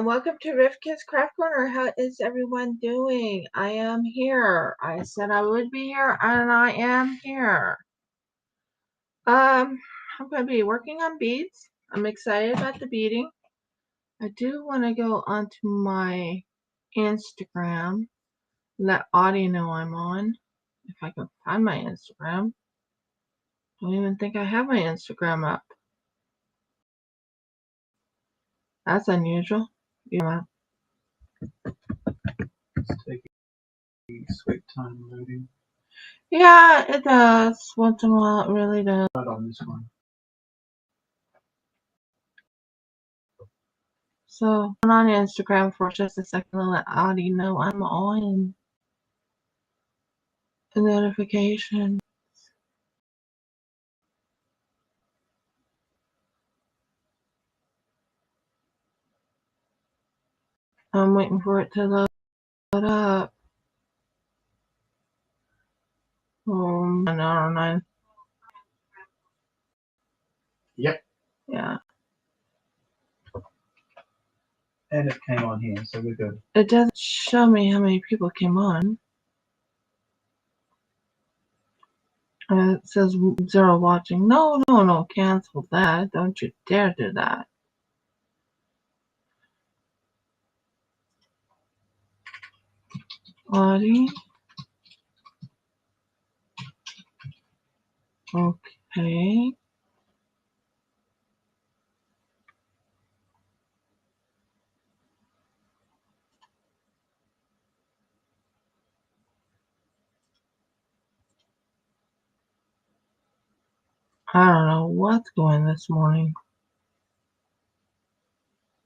Welcome to Rivka's Craft Corner. How is everyone doing? I am here. I said I would be here, and I am here. I'm going to be working on beads. I'm excited about the beading. I do want to go onto my Instagram, let Audie know I'm on, if I can find my Instagram. I don't even think I have my Instagram up. That's unusual. Yeah. It's taking sweet time loading. Yeah, it does. Once in a while, it really does. Not on this one. So, I'm on Instagram for just a second to let Audie know I'm on the notification. I'm waiting for it to load up. I don't know. Yep. Yeah. And it came on here, so we're good. It doesn't show me how many people came on. It says 0 watching. No, cancel that. Don't you dare do that. Audie. Okay. I don't know what's going this morning.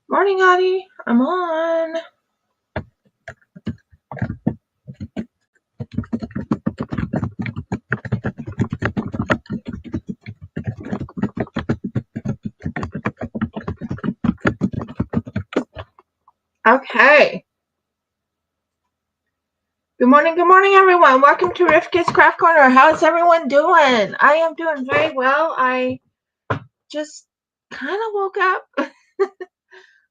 Morning, Audie. I'm on. Okay. Good morning, everyone. Welcome to Rivka's Craft Corner. How's everyone doing? I am doing very well. I just kind of woke up.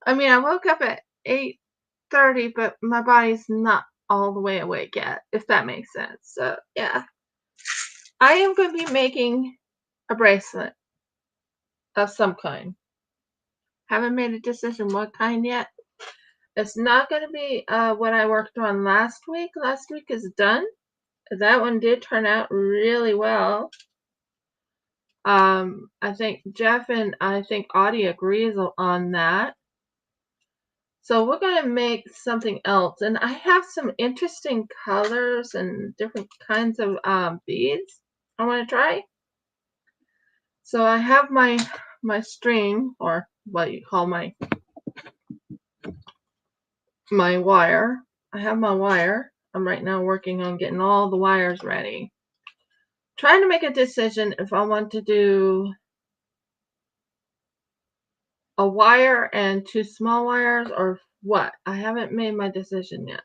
I mean, I woke up at 8:30, but my body's not all the way awake yet, if that makes sense. So, yeah. I am going to be making a bracelet of some kind. Haven't made a decision what kind yet. It's not going to be what I worked on last week. Last week is done. That one did turn out really well. I think Jeff and I think Audie agrees on that. So we're going to make something else. And I have some interesting colors and different kinds of beads I want to try. So I have my string, or what you call my wire. I have my wire. I'm right now working on getting all the wires ready. Trying to make a decision if I want to do a wire and 2 small wires or what. I haven't made my decision yet.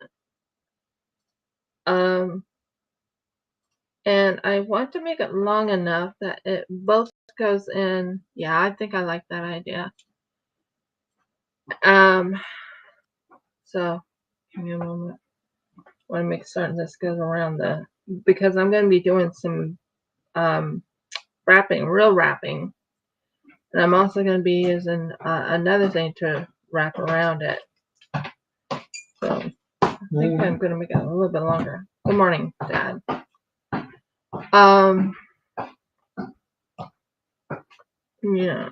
And I want to make it long enough that it both goes in. Yeah, I think I like that idea. So give me a moment. I want to make certain this goes around because I'm going to be doing some wrapping, real wrapping. And I'm also going to be using another thing to wrap around it. So I think I'm going to make it a little bit longer. Good morning, Dad. Yeah.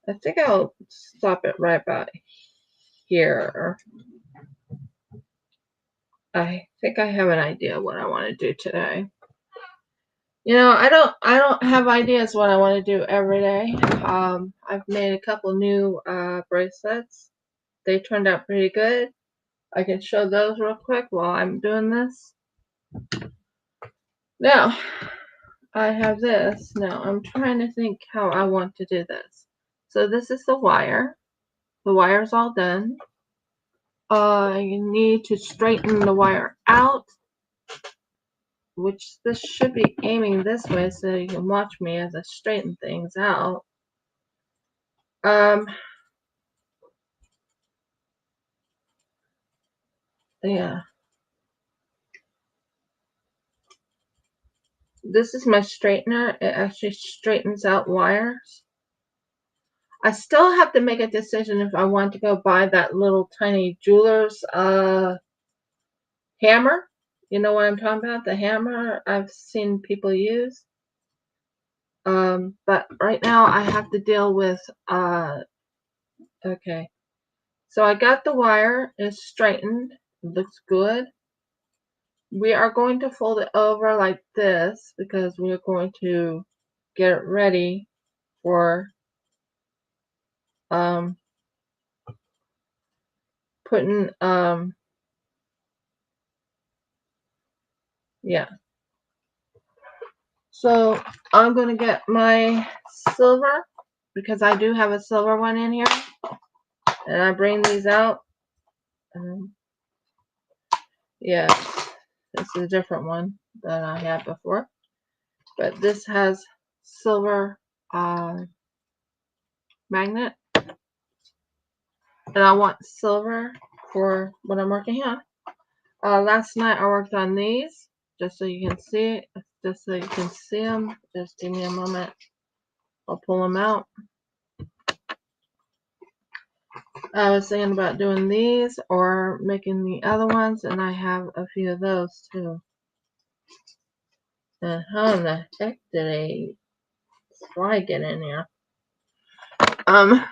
I think I'll stop it right about here. I think I have an idea what I want to do today. You know, I don't have ideas what I want to do every day. I've made a couple new bracelets. They turned out pretty good. I can show those real quick while I'm doing this. Now, I have this. Now, I'm trying to think how I want to do this. So this is the wire. The wire's all done. You need to straighten the wire out, which this should be aiming this way so you can watch me as I straighten things out. Yeah. This is my straightener. It actually straightens out wires. I still have to make a decision if I want to go buy that little tiny jeweler's hammer. You know what I'm talking about? The hammer I've seen people use. But right now I have to deal with, okay. So I got the wire. It's straightened. It looks good. We are going to fold it over like this because we're going to get it ready for putting, yeah. So I'm going to get my silver because I do have a silver one in here. And I bring these out. Yeah, this is a different one than I had before. But this has silver magnet. And I want silver for what I'm working on. Last night I worked on these just so you can see it. Just so you can see them. Just give me a moment. I'll pull them out. I was thinking about doing these or making the other ones, and I have a few of those too. And how in the heck did a fly get in here?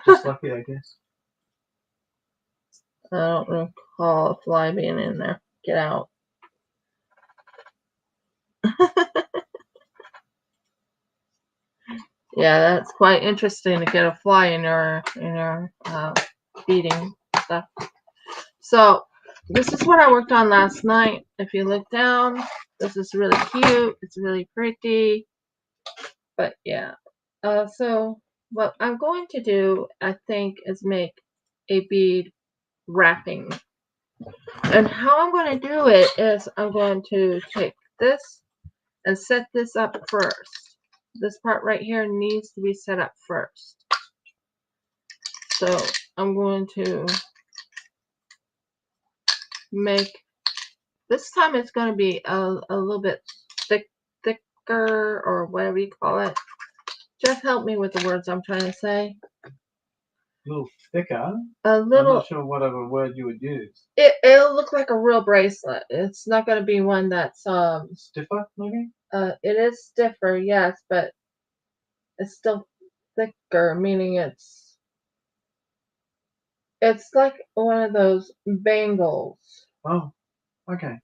Just lucky, I guess. I don't recall a fly being in there. Get out. Yeah, that's quite interesting to get a fly in your feeding stuff. So this is what I worked on last night. If you look down, this is really cute. It's really pretty. But yeah. So what I'm going to do, I think, is make a bead wrapping. And how I'm going to do it is I'm going to take this and set this up first. This part right here needs to be set up first. So I'm going to make, this time it's going to be a little bit thicker or whatever you call it. Jeff, help me with the words I'm trying to say. A little thicker? A little. I'm not sure what other word you would use. It'll look like a real bracelet. It's not going to be one that's stiffer, maybe? It is stiffer, yes, but it's still thicker, meaning it's like one of those bangles. Oh, okay.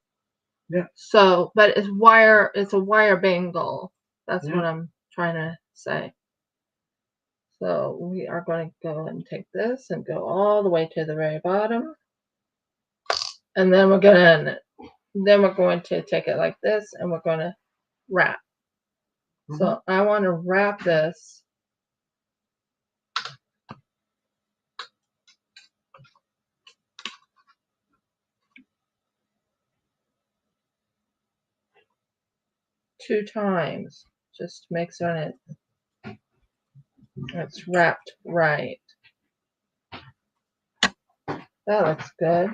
Yeah. So, but it's wire. It's a wire bangle. That's what I'm trying to say. So we are going to go and take this and go all the way to the very bottom, and then we're going to take it like this, and we're going to wrap. So I want to wrap this two times, just to make sure it's wrapped right. That looks good.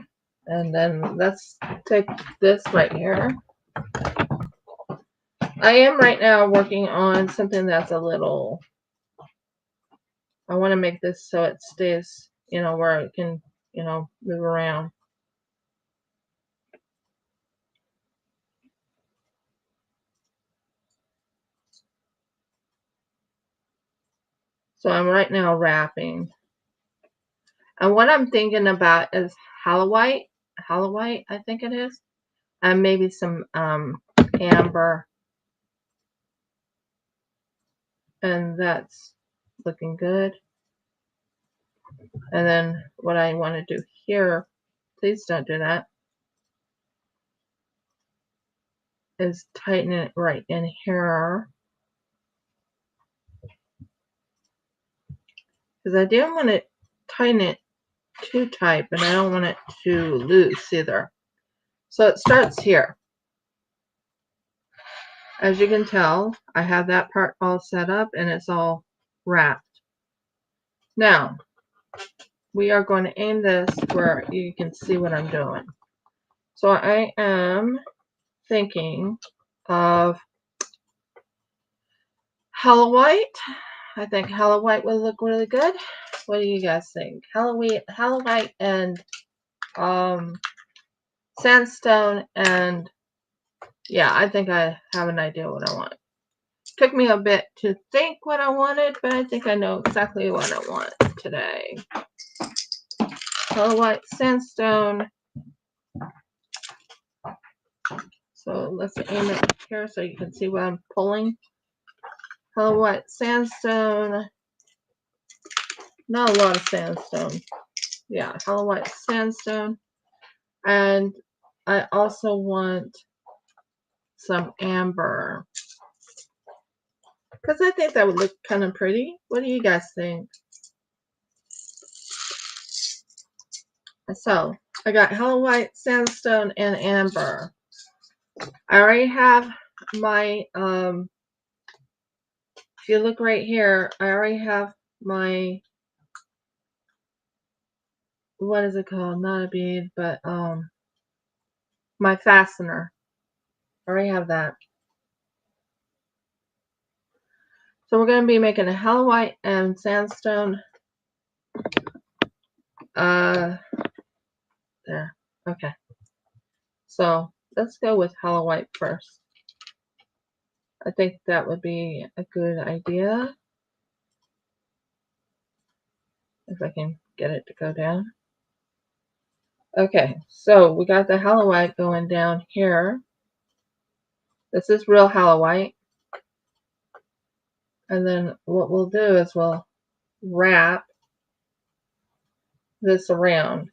And then let's take this right here. I am right now working on something that's a little, I want to make this so it stays, where it can, move around. So I'm right now wrapping. And what I'm thinking about is hallowite, I think it is. And maybe some amber. And that's looking good. And then what I want to do here, please don't do that, is tighten it right in here. Because I didn't want to tighten it too tight, but I don't want it too loose either. So it starts here. As you can tell, I have that part all set up and it's all wrapped. Now, we are going to aim this where you can see what I'm doing. So I am thinking of Hello White. I think Hello White will look really good. What do you guys think? Hello White and sandstone, and yeah, I think I have an idea what I want. Took me a bit to think what I wanted, but I think I know exactly what I want today. Hello White sandstone. So let's aim it here so you can see what I'm pulling. Hello White sandstone. Not a lot of sandstone. Yeah, Hello White sandstone. And I also want some amber, because I think that would look kind of pretty. What do you guys think? So I got Hello White sandstone and amber. I already have my if you look right here, I already have my, what is it called? Not a bead, but my fastener. I already have that. So we're going to be making a Hello White and sandstone. There. Okay. So let's go with Hello White first. I think that would be a good idea. If I can get it to go down. Okay, so we got the Hello White going down here. This is real Hello White. And then what we'll do is we'll wrap this around.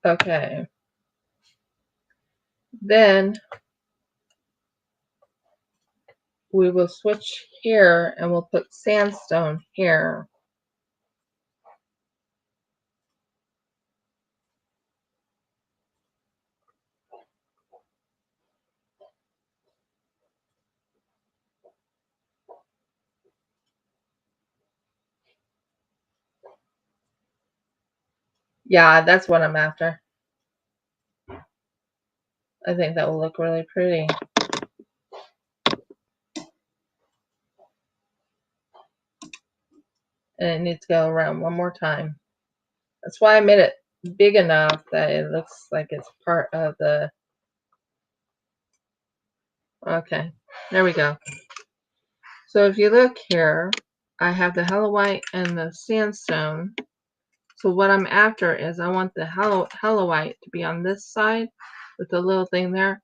Okay. Then we will switch here and we'll put sandstone here. Yeah, that's what I'm after. I think that will look really pretty. And it needs to go around one more time. That's why I made it big enough that it looks like it's part of the... Okay, there we go. So if you look here, I have the Hello White and the sandstone. So what I'm after is I want the Hello White to be on this side with the little thing there,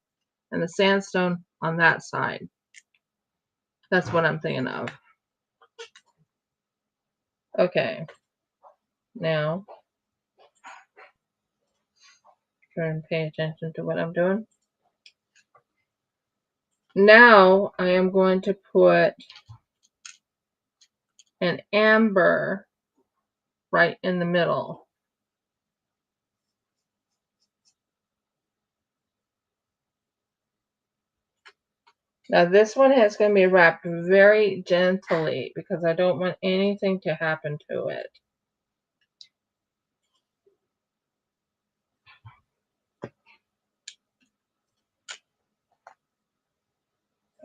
and the sandstone on that side. That's what I'm thinking of. Okay. Now, try and pay attention to what I'm doing. Now I am going to put an amber right in the middle. Now this one is going to be wrapped very gently because I don't want anything to happen to it.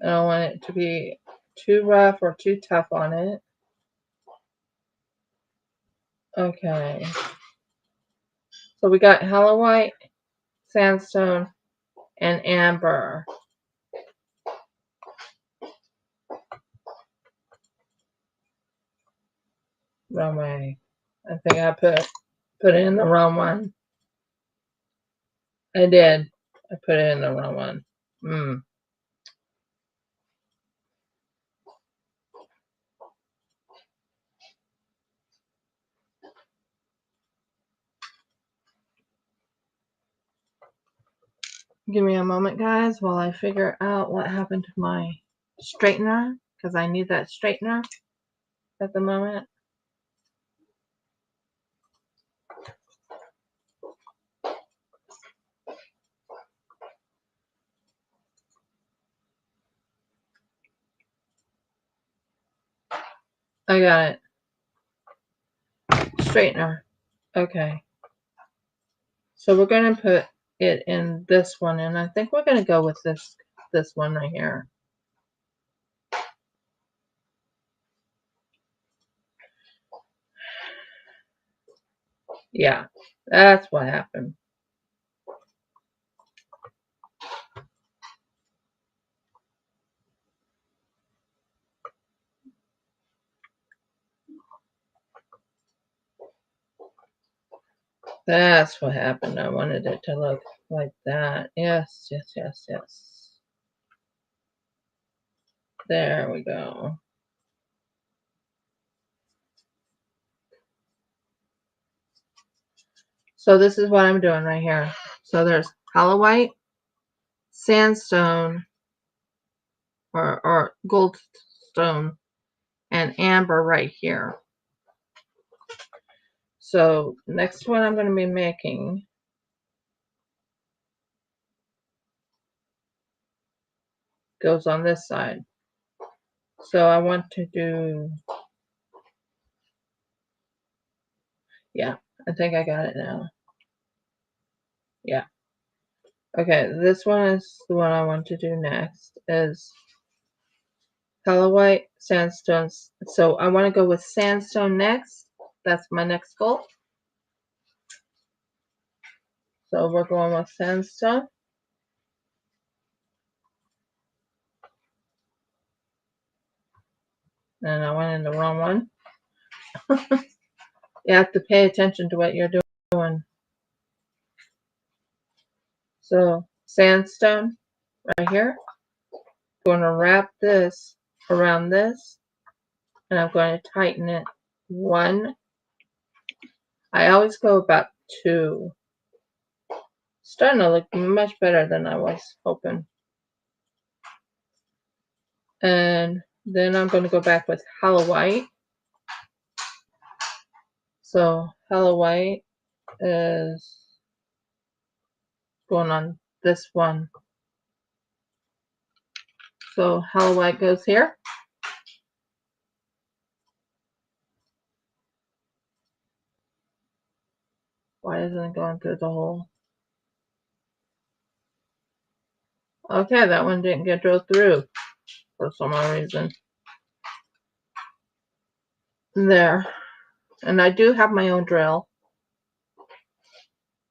I don't want it to be too rough or too tough on it. Okay. So we got Hello White, sandstone, and amber. Wrong way. I think I put it in the wrong one. I did. I put it in the wrong one. Give me a moment, guys, while I figure out what happened to my straightener, because I need that straightener at the moment. I got it. Straightener. Okay. So we're going to put it in this one, and I think we're going to go with this one right here. Yeah, that's what happened. That's what happened. I wanted it to look like that. Yes, yes, yes, yes. There we go. So this is what I'm doing right here. So there's hollow white, sandstone, or goldstone, and amber right here. So next one I'm going to be making goes on this side. So I want to do, yeah, I think I got it now. Yeah. Okay, this one is the one I want to do next, is hollow white, sandstones. So I want to go with sandstone next. That's my next goal. So we're going with sandstone. And I went in the wrong one. You have to pay attention to what you're doing. So sandstone right here. Going to wrap this around this, and I'm going to tighten it 1. I always go about 2. Starting to look much better than I was hoping. And then I'm going to go back with hollow white. So hollow white is going on this one. So hollow white goes here. Why isn't it going through the hole? Okay, that one didn't get drilled through for some odd reason. There. And I do have my own drill.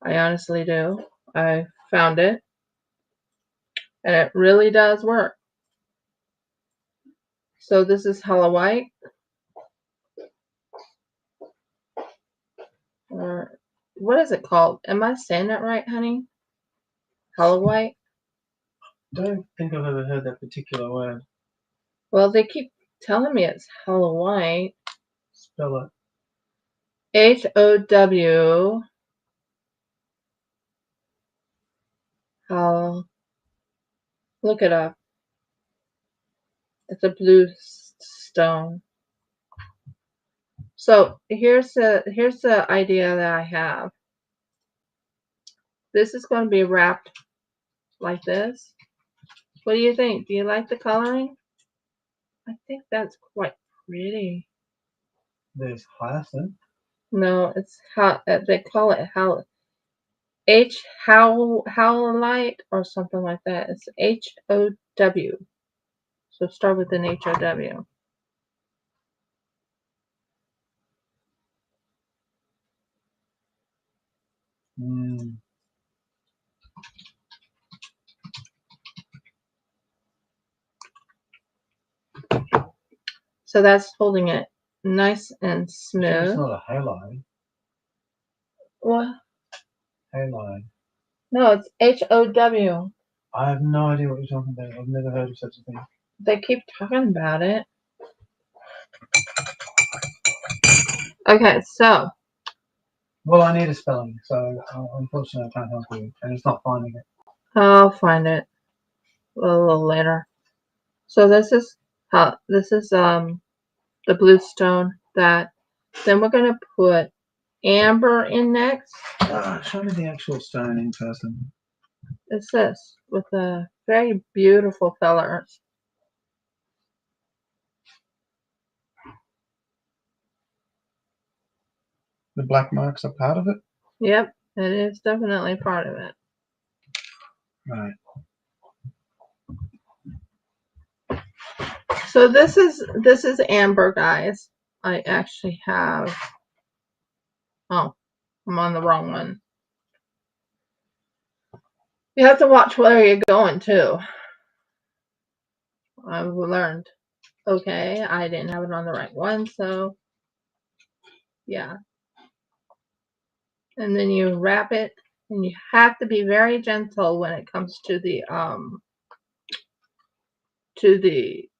I honestly do. I found it. And it really does work. So this is hollow white. Or what is it called? Am I saying that right, honey? Hollow white? I don't think I've ever heard that particular word. Well, they keep telling me it's hollow white. Spell it. H-O-W. How? Look it up. It's a blue stone. So here's the idea that I have. This is going to be wrapped like this. What do you think? Do you like the coloring? I think that's quite pretty. There's hyacinth. No, it's how they call it howlite or something like that. It's H-O-W. So start with an H-O-W. So that's holding it nice and smooth. It's not a halide. What? Halide. No, it's H-O-W. I have no idea what you're talking about. I've never heard of such a thing. They keep talking about it. Okay, so. Well, I need a spelling, so unfortunately I can't help you, and it's not finding it. I'll find it a little later. So this is the blue stone that. Then we're gonna put amber in next. Show me the actual stone in person. It's this with a very beautiful colors. The black marks are part of it? Yep, it is definitely part of it. Right. So this is amber, guys. I actually have, oh, I'm on the wrong one. You have to watch where you're going too. I've learned. Okay, I didn't have it on the right one, so yeah. And then you wrap it, and you have to be very gentle when it comes to the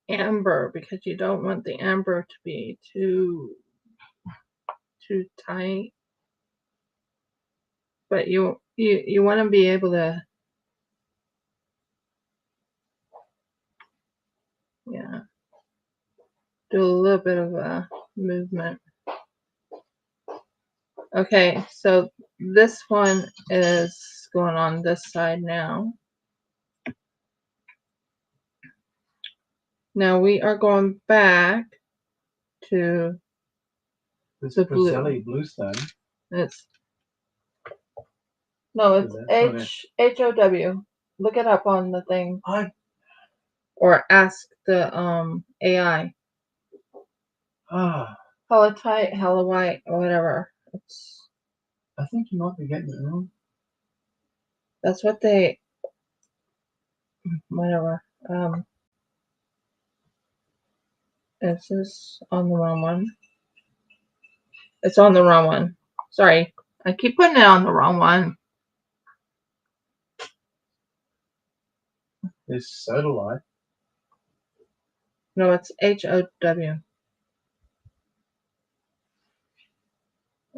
amber, because you don't want the amber to be too tight. But you want to be able to, yeah, do a little bit of a movement. Okay, so this one is going on this side now. Now we are going back to this the blue. Bluestone. It's HOW. Look it up on the thing. Or ask the AI. Hella tight, hella white, or whatever. I think you might be getting it wrong. That's what they, whatever. Is this on the wrong one? It's on the wrong one. Sorry, I keep putting it on the wrong one. It's sodalite. No, it's HOW.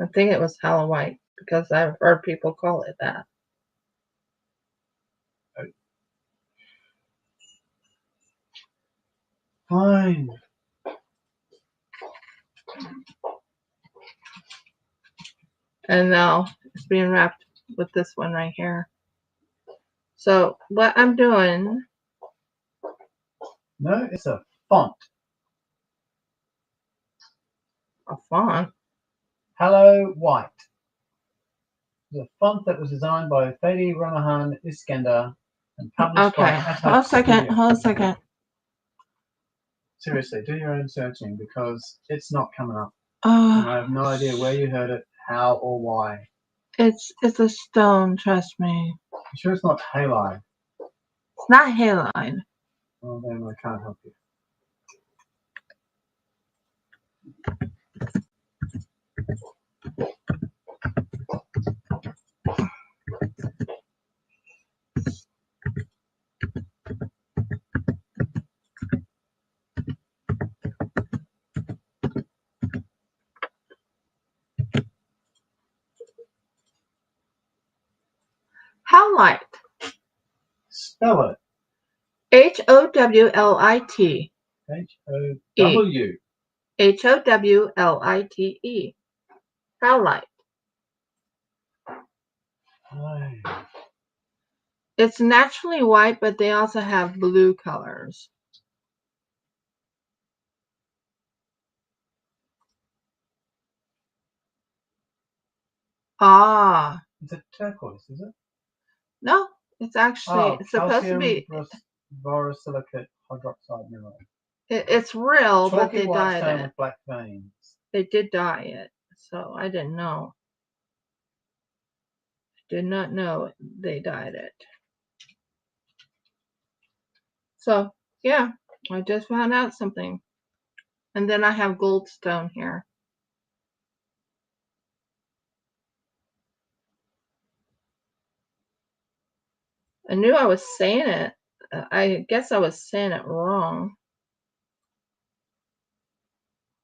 I think it was hella white because I've heard people call it that. Fine. And now it's being wrapped with this one right here. So what I'm doing. No, it's a font. A font? Hello White. The font that was designed by Fadi Ramahan Iskandar and published by Hold a second. Seriously, do your own searching because it's not coming up. And I have no idea where you heard it, how, or why. It's a stone, trust me. You sure it's not halide? It's not halide. Well, then I can't help you. Howlite. Spell it. HOWLIT. HOW. HOWLITE. Howlite. It's naturally white, but they also have blue colors. Ah. Is it turquoise, is it? No, it's actually supposed to be borosilicate hydroxide mineral. It's real, Chalky but they white dyed stone it. with black veins. They did dye it, so I didn't know. Did not know they dyed it. So yeah, I just found out something. And then I have goldstone here. I knew I was saying it. I guess I was saying it wrong.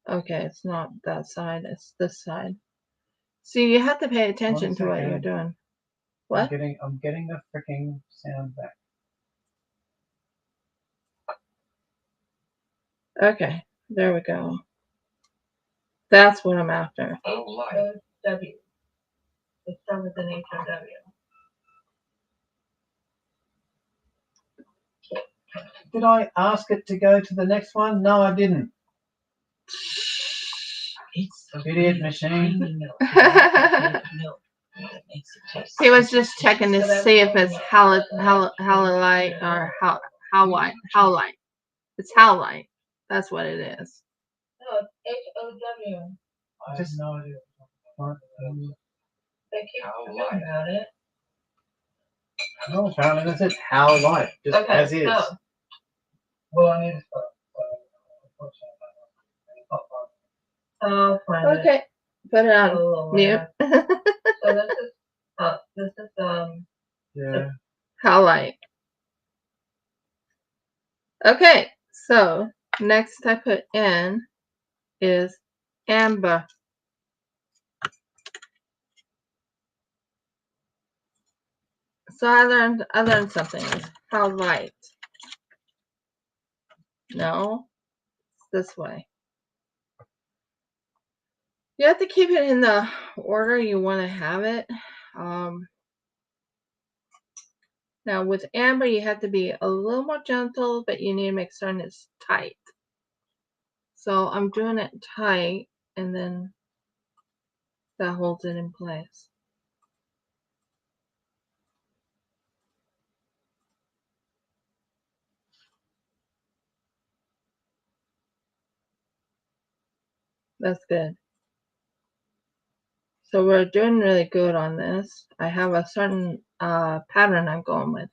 Okay, it's not that side, it's this side. See, you have to pay attention to what you're doing. What? I'm getting the freaking sound back. Okay, there we go. That's what I'm after. W. It's stronger than HOW. Did I ask it to go to the next one? No, I didn't. It's Idiot machine. He was just checking to see if it's halolite or howlite. It's howlite. That's what it is. No, it's HOW. I have no idea. They keep talking about it. No, apparently that's it. How light, just Okay, as is. so. Well, I need to start. I'll find it. Okay, put it on Oh, mute. So this is Yeah. Howlite. Okay, so next I put in is amber. So I learned something. Howlite. No, it's this way. You have to keep it in the order you want to have it. Now with amber, you have to be a little more gentle, but you need to make certain it's tight. So I'm doing it tight, and then that holds it in place. That's good. So we're doing really good on this. I have a certain pattern I'm going with.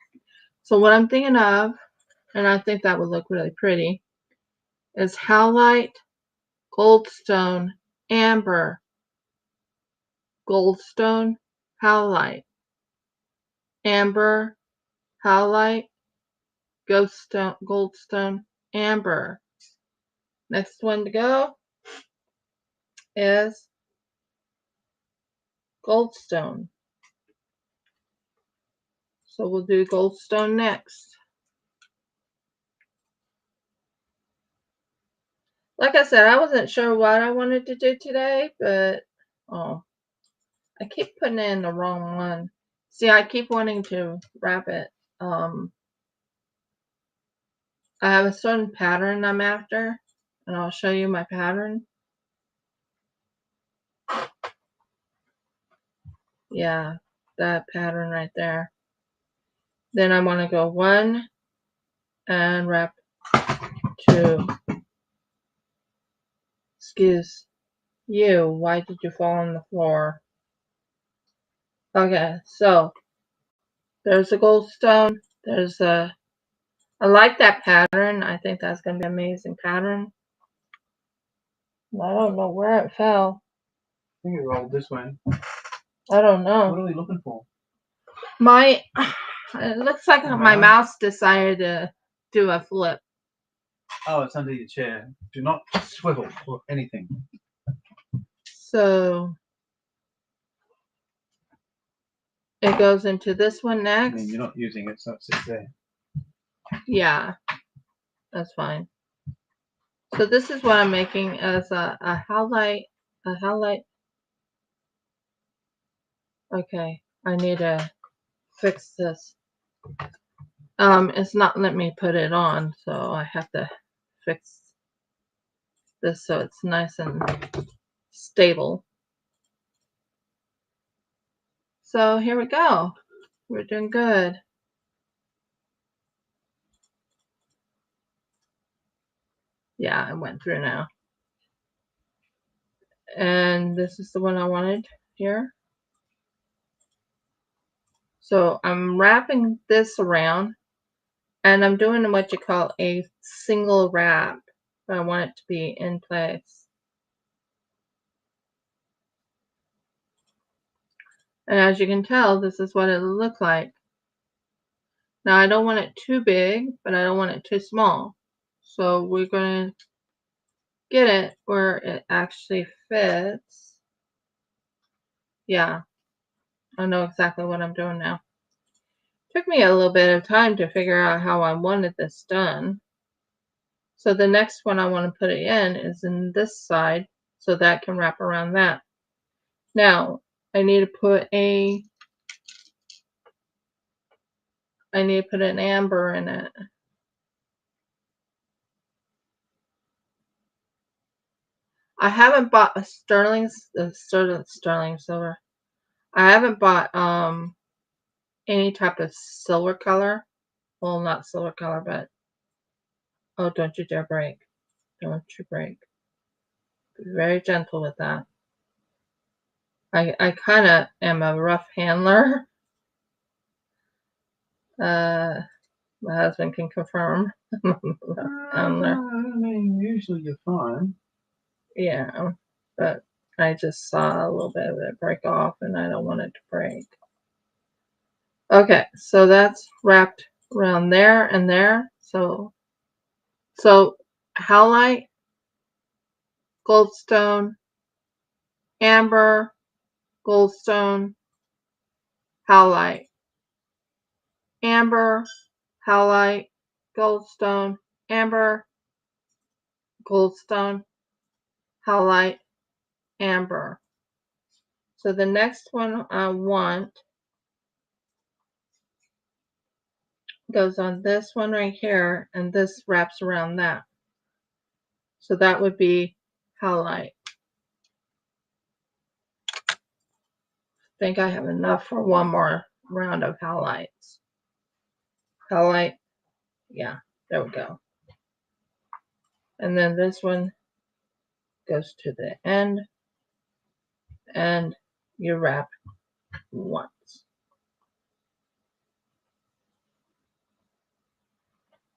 So what I'm thinking of, and I think that would look really pretty, is howlite, goldstone, amber, goldstone, howlite, amber, howlite, goldstone, amber. Next one to go is goldstone. So we'll do goldstone next. Like I said, I wasn't sure what I wanted to do today, but I keep putting in the wrong one. See, I keep wanting to wrap it. I have a certain pattern I'm after, and I'll show you my pattern. Yeah, that pattern right there. Then I want to go 1 and wrap 2. Excuse you, why did you fall on the floor? Okay, so there's a goldstone. I like that pattern. I think that's going to be an amazing pattern. I don't know where it fell. I think it rolled this way. I don't know. What are we looking for? It looks like my mouse decided to do a flip. Oh, it's under your chair. Do not swivel or anything. So it goes into this one I next. mean, you're not using it, so it sits there. Yeah, that's fine. So this is what I'm making as a howlite. Okay, I need to fix this. It's not letting me put it on, so I have to fix this so it's nice and stable. So here we go. We're doing good. Yeah, I went through now. And this is the one I wanted here. So I'm wrapping this around, and I'm doing what you call a single wrap, but I want it to be in place. And as you can tell, this is what it'll look like. Now I don't want it too big, but I don't want it too small. So we're going to get it where it actually fits. Yeah, I know exactly what I'm doing now. Took me a little bit of time to figure out how I wanted this done. So the next one I want to put it in is in this side, so that can wrap around that. Now I need to put an amber in it. I haven't bought a sterling silver. I haven't bought any type of silver color. Well, not silver color, but oh, don't you dare break. Don't you break. Be very gentle with that. I kind of am a rough handler. My husband can confirm. I mean, usually you're fine. Yeah, but I just saw a little bit of it break off, and I don't want it to break. Okay, so that's wrapped around there and there. So howlite, goldstone, amber, goldstone, howlite, amber, howlite, goldstone, amber, goldstone, howlite, amber. So the next one I want goes on this one right here, and this wraps around that. So that would be howlite. I think I have enough for one more round of howlites. Howlite, yeah, there we go. And then this one goes to the end, and you wrap once.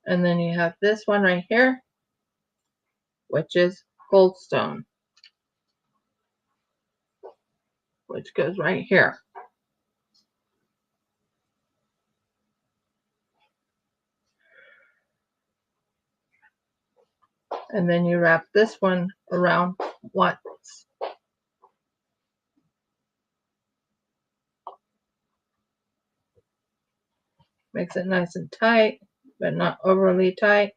And then you have this one right here, which is goldstone, which goes right here. And then you wrap this one around once. Makes it nice and tight, but not overly tight.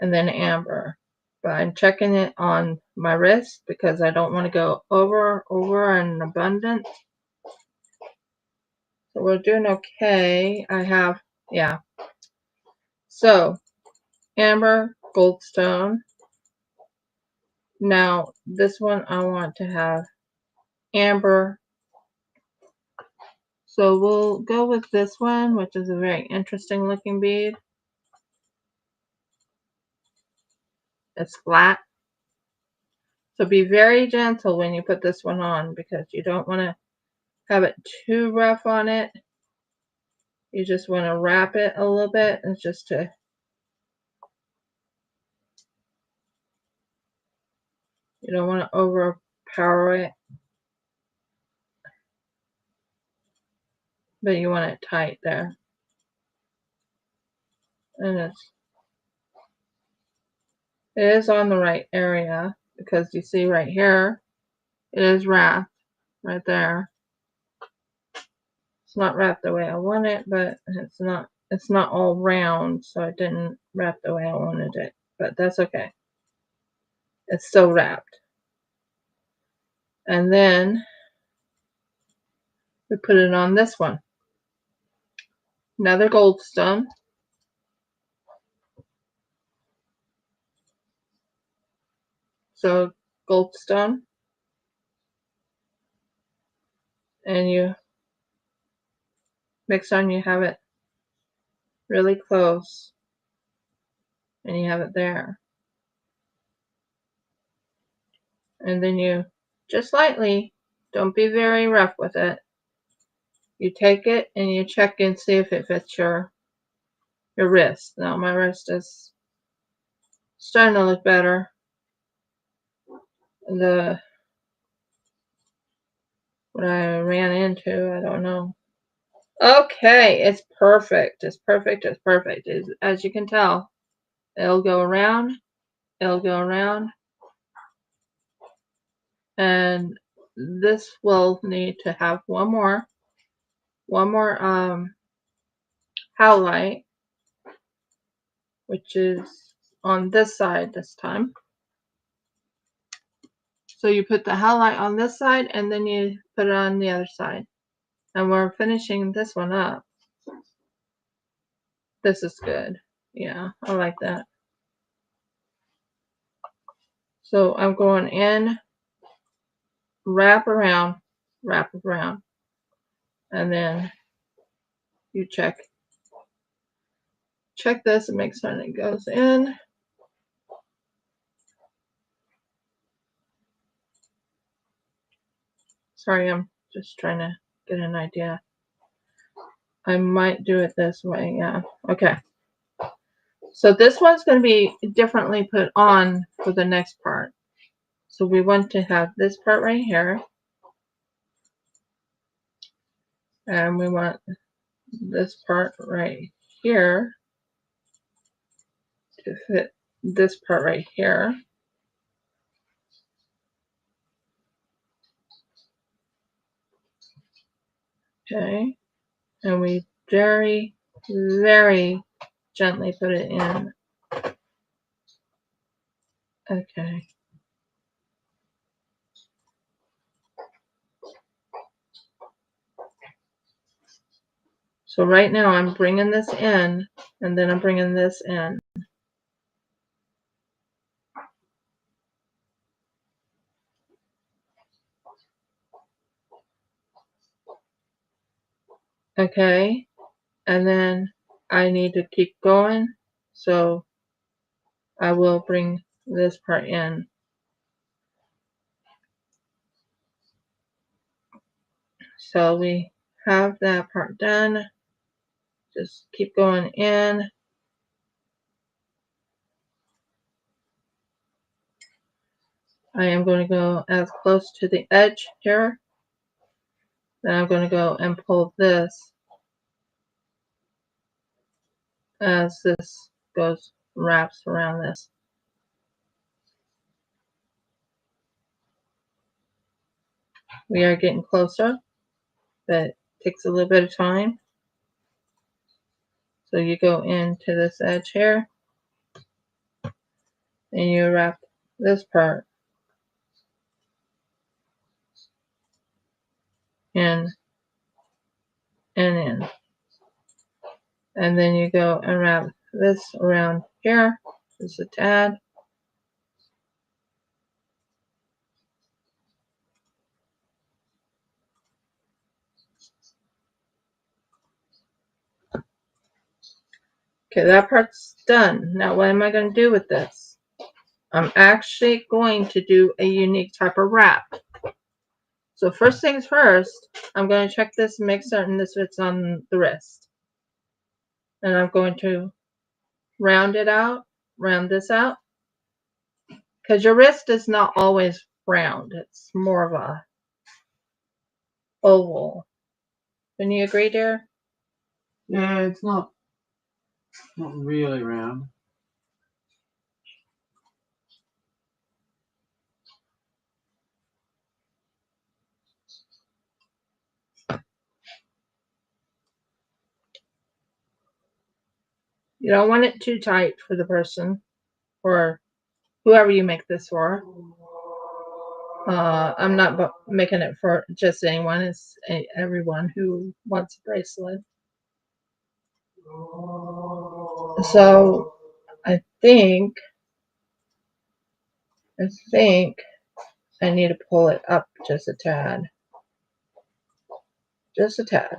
And then amber. But I'm checking it on my wrist because I don't want to go over in abundance. So we're doing okay. I have, yeah. So amber, goldstone. Now this one I want to have amber. So we'll go with this one, which is a very interesting looking bead. It's flat. So be very gentle when you put this one on because you don't want to have it too rough on it. You just want to wrap it a little bit and just to you don't want to overpower it, but you want it tight there. And it is on the right area because you see right here, it is wrapped right there. It's not wrapped the way I want it, but it's not all round, so it didn't wrap the way I wanted it, but that's okay. It's still wrapped. And then we put it on this one. Another goldstone. So goldstone. And you mix on, you have it really close. And you have it there. And then you just lightly, don't be very rough with it. You take it and you check and see if it fits your wrist. Now my wrist is starting to look better. What I ran into, I don't know. Okay, it's perfect. It's perfect. It's perfect. As you can tell, it'll go around. It'll go around. And this will need to have one more howlite, which is on this side this time. So you put the howlite on this side and then you put it on the other side. And we're finishing this one up. This is good. Yeah, I like that. So I'm going in, wrap around, and then you check this and make sure it goes in. Sorry, I'm just trying to get an idea. I might do it this way, yeah. Okay. So this one's going to be differently put on for the next part. So we want to have this part right here. And we want this part right here to fit this part right here. Okay. And we very, very gently put it in. Okay. So right now I'm bringing this in, and then I'm bringing this in. Okay. And then I need to keep going. So I will bring this part in. So we have that part done. Just keep going in. I am going to go as close to the edge here. Then I'm going to go and pull this as this goes, wraps around this. We are getting closer, but it takes a little bit of time. So you go into this edge here, and you wrap this part in and in. And then you go and wrap this around here, just a tad. Okay, that part's done. Now what am I going to do with this? I'm actually going to do a unique type of wrap. So first things first, I'm going to check this and make certain this fits on the wrist. And I'm going to round this out. Because your wrist is not always round. It's more of a oval. Can you agree, dear? Yeah, it's not really round. You don't want it too tight for the person or whoever you make this for. I'm not making it for just anyone. It's everyone who wants a bracelet. So I think I need to pull it up just a tad. Just a tad.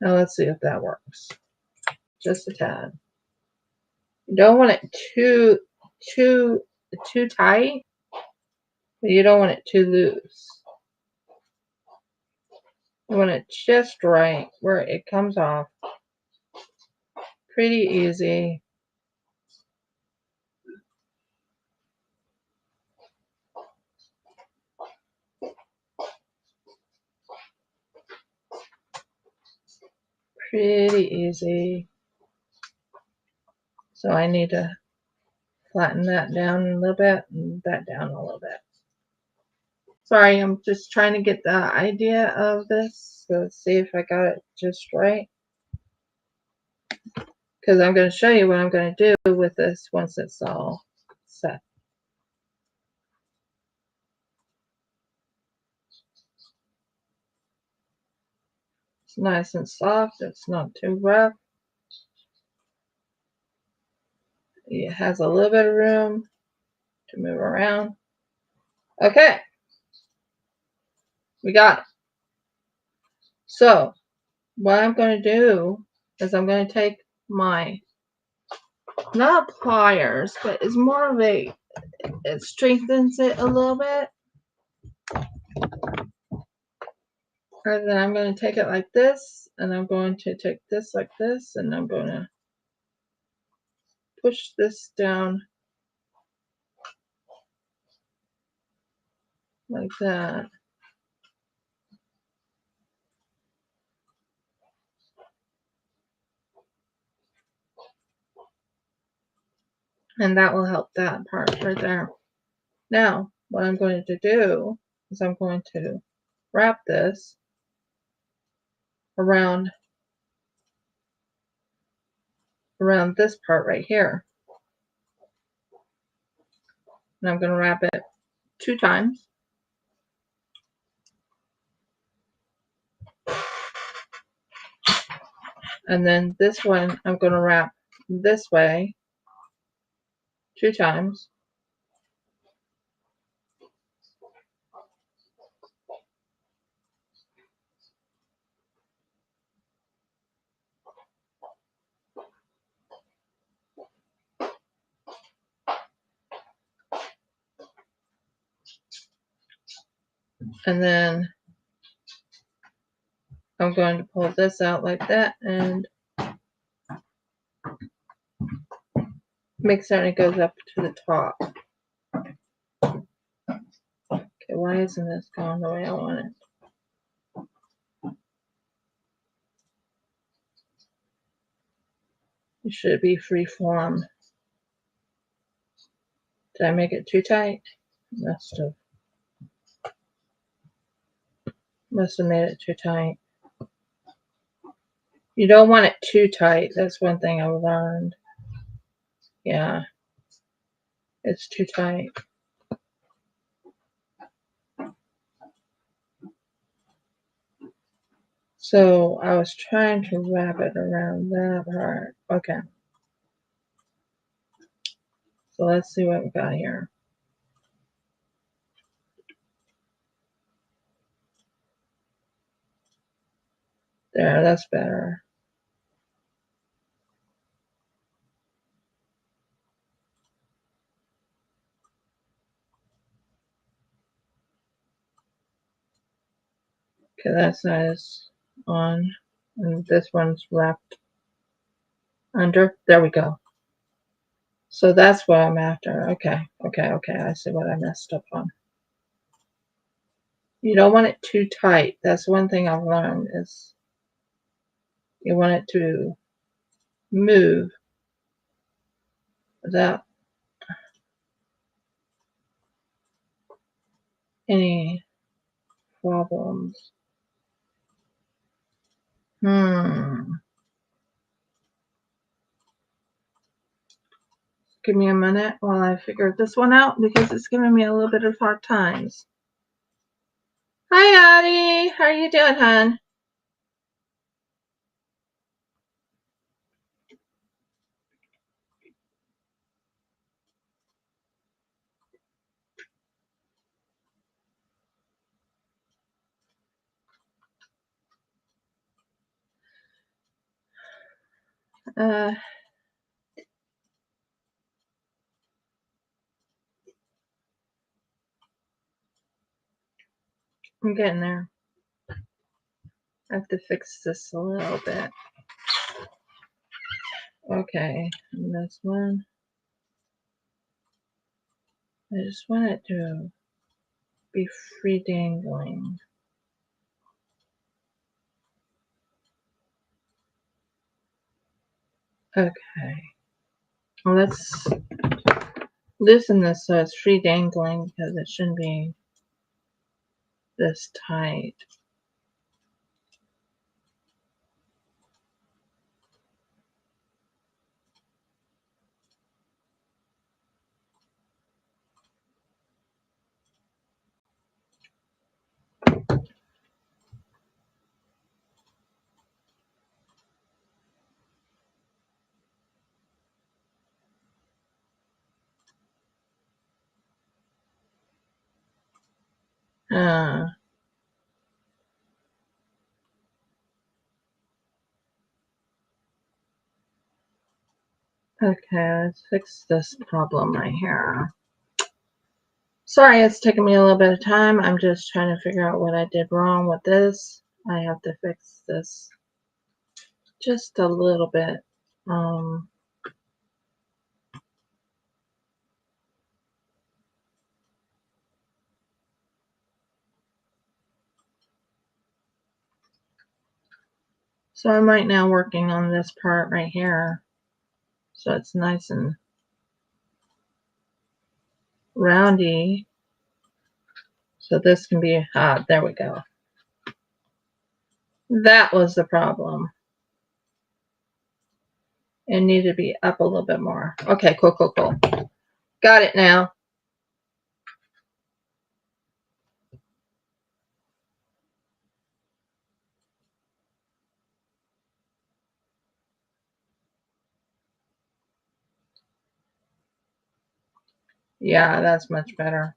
Now let's see if that works. Just a tad. You don't want it too tight, but you don't want it too loose. You want it just right where it comes off. Pretty easy. Pretty easy. So I need to flatten that down a little bit and that down a little bit. Sorry, I'm just trying to get the idea of this. So let's see if I got it just right. Because I'm going to show you what I'm going to do with this once it's all set. nice and soft. It's not too rough. It has a little bit of room to move around. Okay. We got it. So what I'm going to do is I'm going to take my, not pliers, but it's more of a, it strengthens it a little bit. And then I'm going to take it like this, and I'm going to take this like this, and I'm going to push this down like that. And that will help that part right there. Now, what I'm going to do is I'm going to wrap this around this part right here. And I'm going to wrap it 2 times. And then this one I'm going to wrap this way 2 times. And then I'm going to pull this out like that and make certain it goes up to the top. Okay, why isn't this going the way I want it? It should be free form. Did I make it too tight? Must have made it too tight. You don't want it too tight. That's one thing I've learned. Yeah, it's too tight. So I was trying to wrap it around that part. Okay. So let's see what we got here. There, that's better. Okay, that side's on, and this one's wrapped under. There we go. So that's what I'm after. Okay, I see what I messed up on. You don't want it too tight. That's one thing I've learned is you want it to move without any problems. Give me a minute while I figure this one out because it's giving me a little bit of hard times. Hi, Addie. How are you doing, hon? I'm getting there. I have to fix this a little bit. Okay, and this one. I just want it to be free dangling. Okay. Well, let's loosen this so it's free dangling because it shouldn't be this tight. Okay, let's fix this problem right here. Sorry, it's taking me a little bit of time. I'm just trying to figure out what I did wrong with this. I have to fix this just a little bit. So I'm right now working on this part right here. So it's nice and roundy. So this can be, there we go. That was the problem. It needed to be up a little bit more. Okay, cool. Got it now. Yeah, that's much better.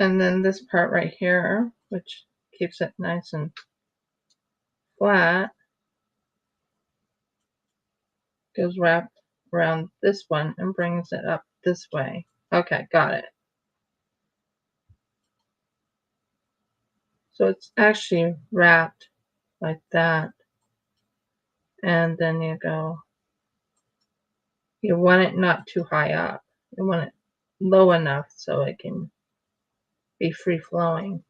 And then this part right here, which keeps it nice and flat, goes wrapped around this one and brings it up this way. Okay, got it. So it's actually wrapped like that. And then you want it not too high up. You want it low enough so it can be free flowing.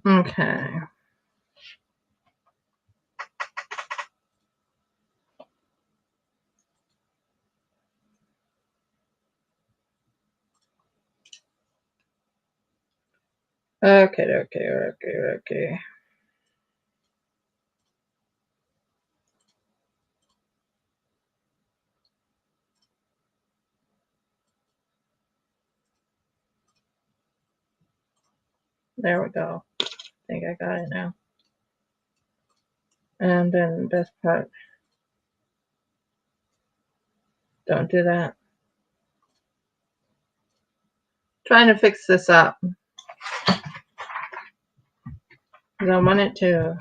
Okay. Okay. There we go. I think I got it now. And then this part. Don't do that. Trying to fix this up. I want it to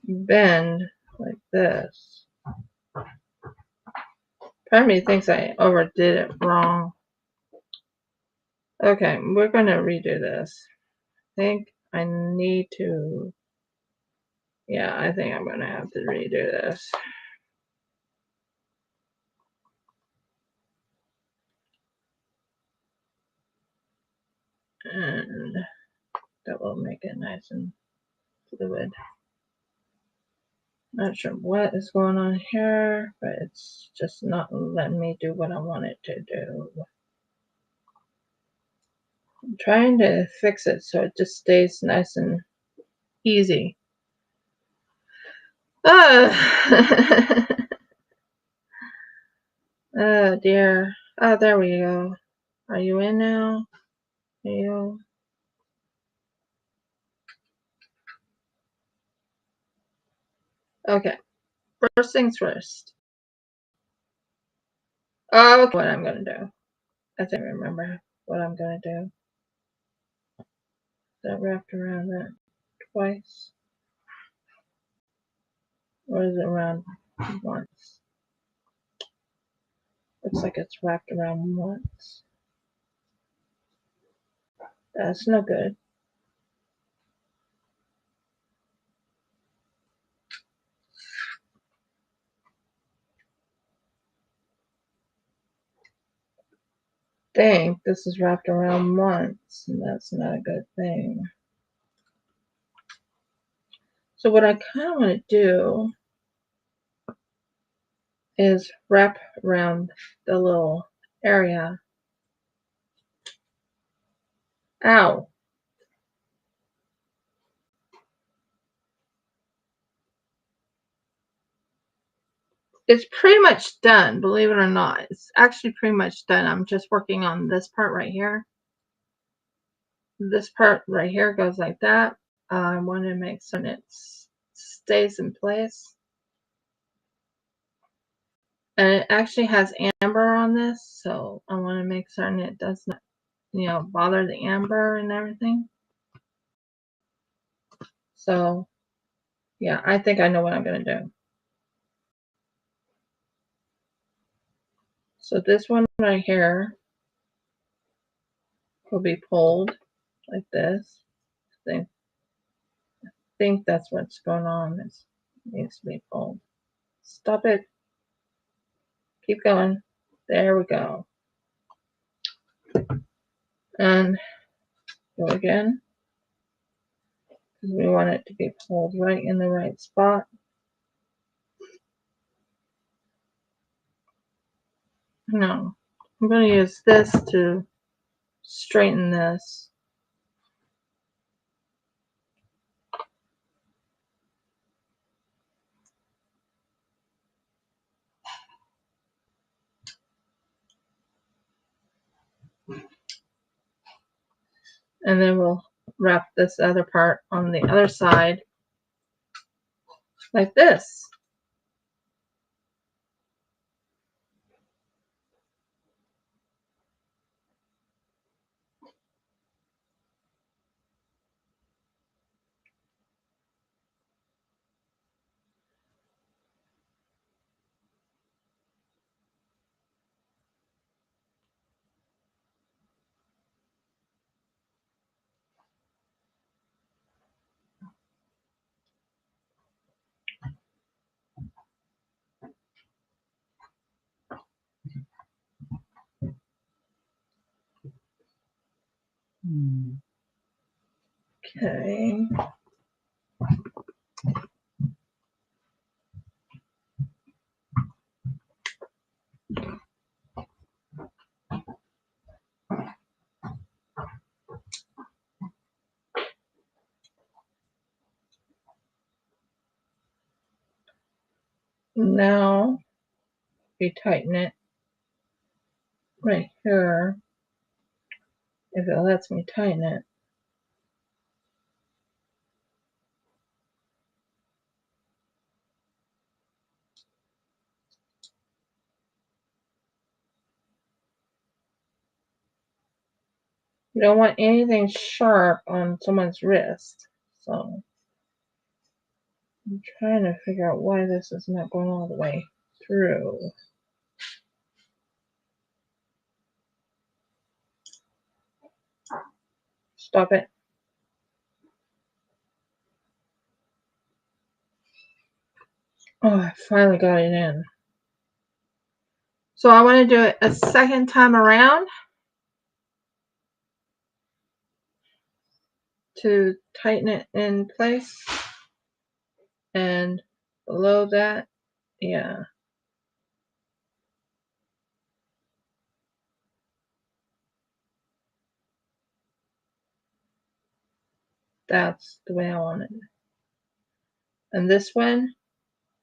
bend like this. Part of me thinks I overdid it wrong. Okay, we're going to redo this. I think I need to, yeah, I think I'm going to have to redo this. And that will make it nice and fluid. Not sure what is going on here, but it's just not letting me do what I want it to do. I'm trying to fix it so it just stays nice and easy. Oh, oh dear. Oh, there we go. Are you in now? Are you? Okay. First things first. Oh, okay. What I'm gonna do. I think I remember what I'm gonna do. That wrapped around that twice. Or is it around once? Looks like it's wrapped around once. That's no good. Think this is wrapped around once, and that's not a good thing. So what I kind of want to do is wrap around the little area. Ow. It's pretty much done, believe it or not. It's actually pretty much done. I'm just working on this part right here. This part right here goes like that. I want to make certain it stays in place. And it actually has amber on this, so I want to make certain it does not, bother the amber and everything. So, yeah, I think I know what I'm going to do. So this one right here will be pulled like this. I think that's what's going on. It needs to be pulled. Stop it. Keep going. There we go. And go again. Because we want it to be pulled right in the right spot. No. I'm going to use this to straighten this. And then we'll wrap this other part on the other side like this. Okay. Now we tighten it right here, if it lets me tighten it. You don't want anything sharp on someone's wrist, so I'm trying to figure out why this is not going all the way through. Stop it. Oh, I finally got it in. So I want to do it a second time around to tighten it in place. And below that, yeah. That's the way I want it. And this one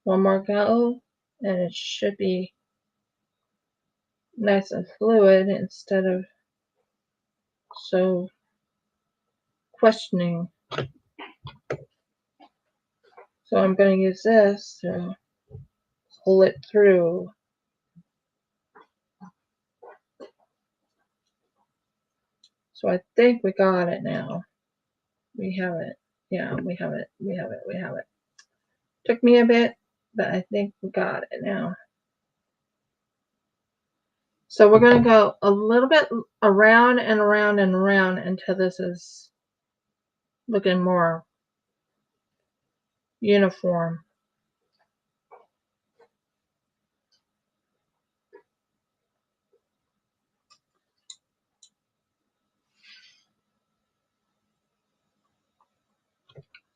more go, and it should be nice and fluid instead of so questioning. So I'm going to use this to pull it through. So I think we got it now. We have it. Yeah, we have it. We have it. We have it. Took me a bit, but I think we got it now. So we're going to go a little bit around and around and around until this is looking more uniform.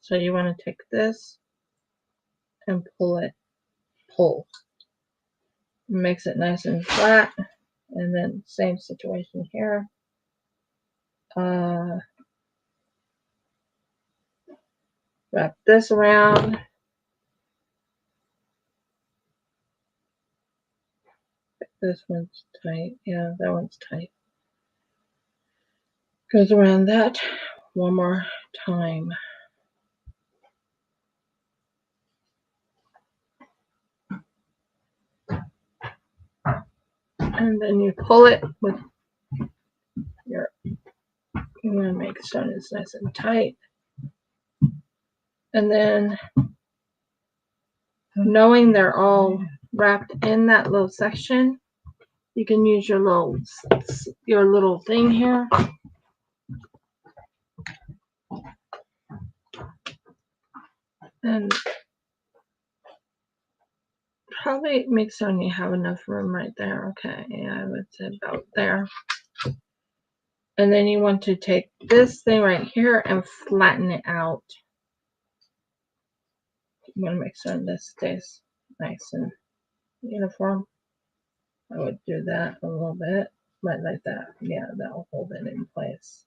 So you want to take this and pull it. Pull. Makes it nice and flat. And then same situation here. Wrap this around. This one's tight. Yeah, that one's tight. Goes around that one more time. And then you pull it with your, you want to make sure it's nice and tight. And then, knowing they're all wrapped in that little section, you can use your little thing here. And probably make sure you have enough room right there. Okay, yeah, I would say about there. And then you want to take this thing right here and flatten it out. You want to make sure this stays nice and uniform. I would do that a little bit, but like that. Yeah, that'll hold it in place.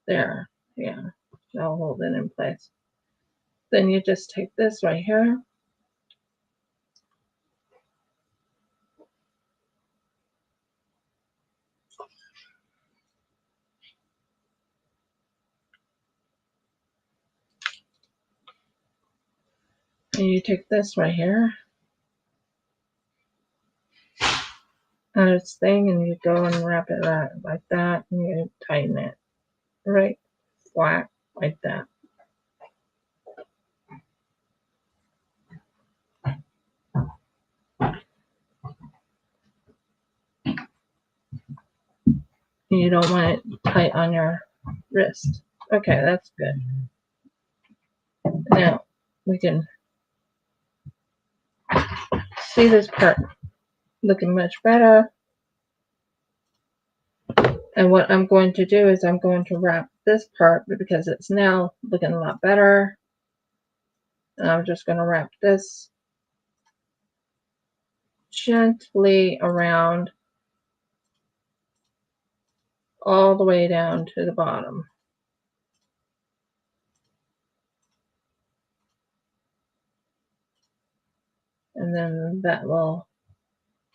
There, yeah, that'll hold it in place. Then you just take this right here. And you take this right here. And its thing, and you go and wrap it like that, and you tighten it right flat like that. And you don't want it tight on your wrist. Okay, that's good. Now we can see this part looking much better. And what I'm going to do is I'm going to wrap this part because it's now looking a lot better. And I'm just going to wrap this gently around all the way down to the bottom. And then that will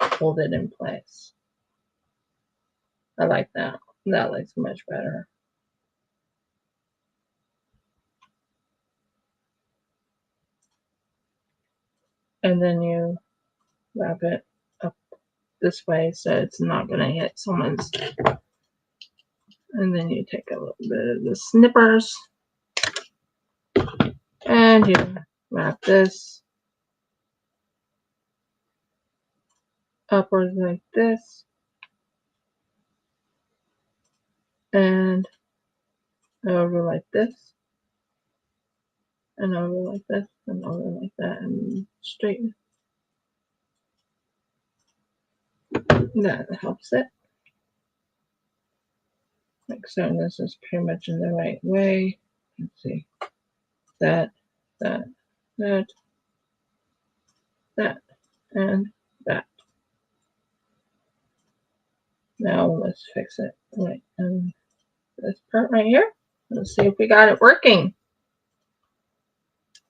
hold it in place. I like that. That looks much better. And then you wrap it up this way so it's not going to hit someone's. And then you take a little bit of the snippers and you wrap this upwards like this and over like this and over like this and over like that and straighten. That helps it. Like so, this is pretty much in the right way. Let's see. That, and that. Now let's fix it. Right, and this part right here. Let's see if we got it working.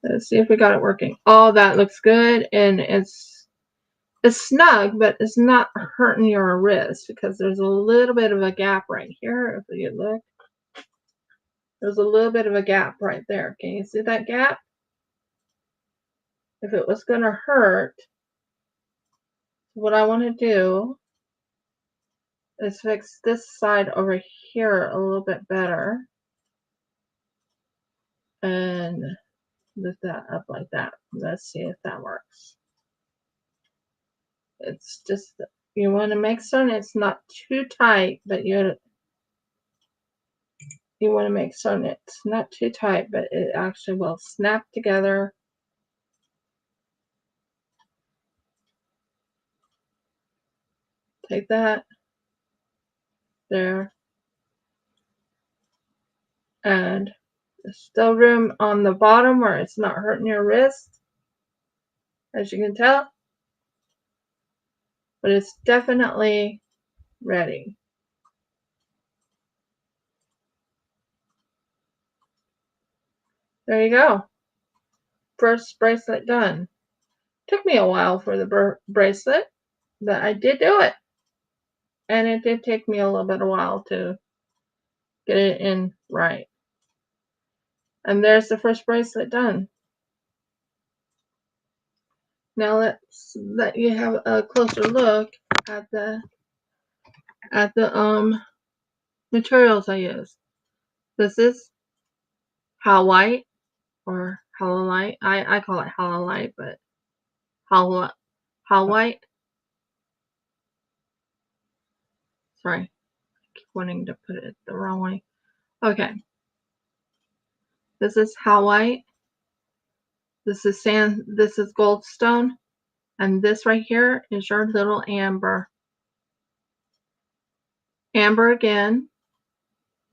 Let's see if we got it working. Oh, that looks good, and it's snug, but it's not hurting your wrist because there's a little bit of a gap right here. If you look, there's a little bit of a gap right there. Can you see that gap? If it was going to hurt, what I want to do is fix this side over here a little bit better and lift that up like that. Let's see if that works. It's just, you want to make certain it's not too tight, but you want to make certain it's not too tight, but it actually will snap together. Take that there And there's still room on the bottom where it's not hurting your wrist, as you can tell. But it's definitely ready. There you go. First bracelet done. Took me a while for the bracelet, but I did do it. And it did take me a little bit of while to get it in right. And there's the first bracelet done. Now let's let you have a closer look at the materials I used. This is Howite or Howlite. I call it Howlite, but Howite. Sorry, I keep wanting to put it the wrong way. Okay. This is Howite. This is sand. This is goldstone, and this right here is your little amber. Amber again,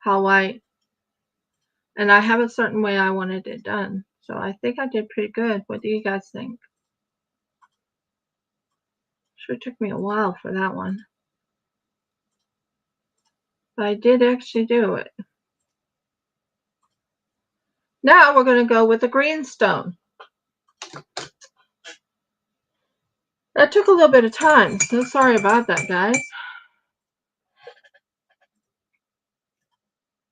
Howite, and I have a certain way I wanted it done. So I think I did pretty good. What do you guys think? Sure took me a while for that one. But I did actually do it. Now we're going to go with the green stone. That took a little bit of time, so sorry about that, guys.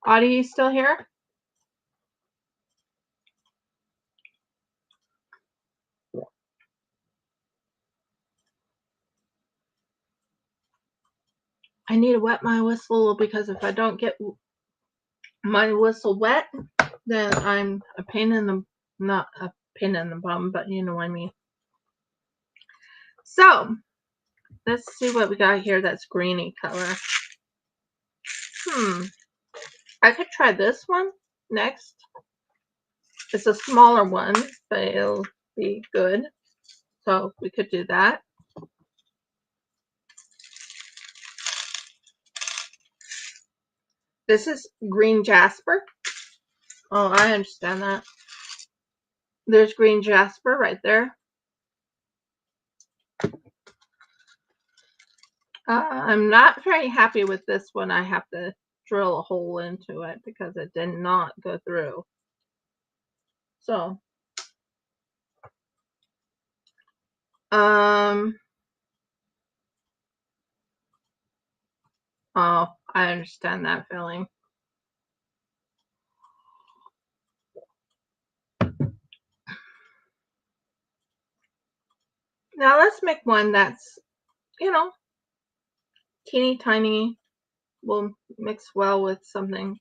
Audie, you still here? I need to wet my whistle because if I don't get my whistle wet, then I'm a pain in the, not a pain in the bum, but you know what I mean. So, let's see what we got here that's greeny color. I could try this one next. It's a smaller one, but it'll be good. So we could do that. This is green jasper. Oh, I understand that. There's green jasper right there. I'm not very happy with this one. I have to drill a hole into it because it did not go through. So, oh, I understand that feeling. Now let's make one that's, teeny tiny, will mix well with something.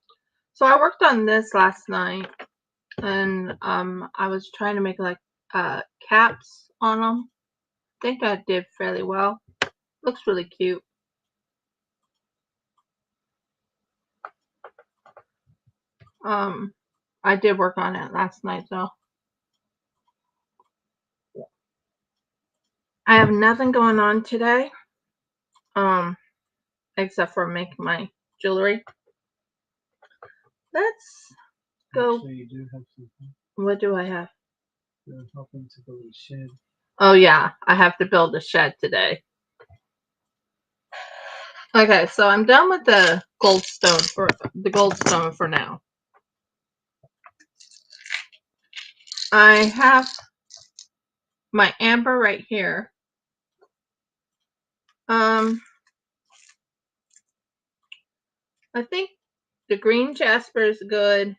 So I worked on this last night, and I was trying to make like caps on them. I think I did fairly well. Looks really cute. I did work on it last night though. I have nothing going on today, except for making my jewelry. Let's go. Actually, you do have something. What do I have? You're helping to build a shed. Oh yeah, I have to build a shed today. Okay, so I'm done with the goldstone for now. I have my amber right here. I think the green jasper is good,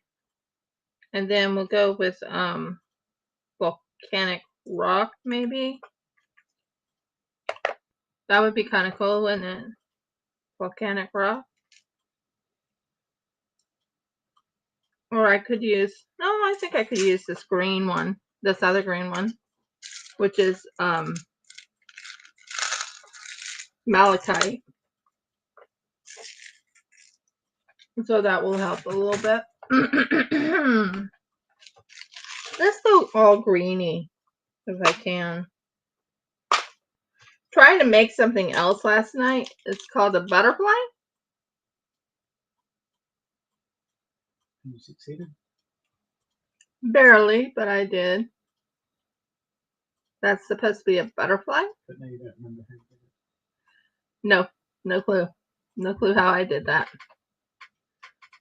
and then we'll go with volcanic rock maybe. That would be kind of cool, wouldn't it? Volcanic rock. Or I could use, no, I think I could use this green one, this other green one, which is malachite. So that will help a little bit. Let's go all greeny if I can. Trying to make something else last night. It's called a butterfly. And you succeeded? Barely, but I did. That's supposed to be a butterfly? But now you don't remember how you did it. No, no clue. No clue how I did that.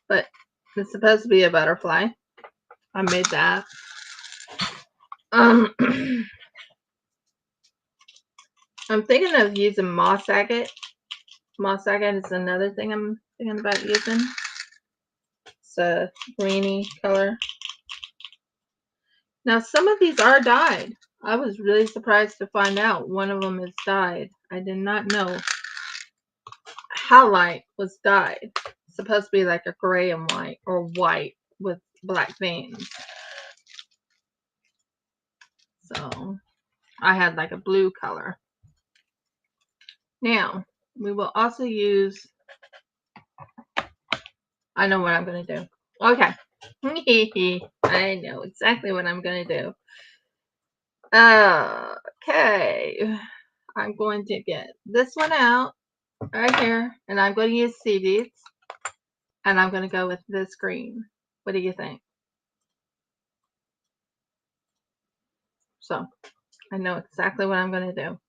But it's supposed to be a butterfly. I made that. I'm thinking of using moss agate. Moss agate is another thing I'm thinking about using. It's a greeny color. Now some of these are dyed. I was really surprised to find out one of them is dyed. I did not know Howlite was dyed. It's supposed to be like a gray and white, or white with black veins. So I had like a blue color. Now we will also use, I know what I'm going to do. Okay. I know exactly what I'm going to do. Okay. I'm going to get this one out right here, and I'm going to use seed beads, and I'm going to go with this green. What do you think? So I know exactly what I'm going to do.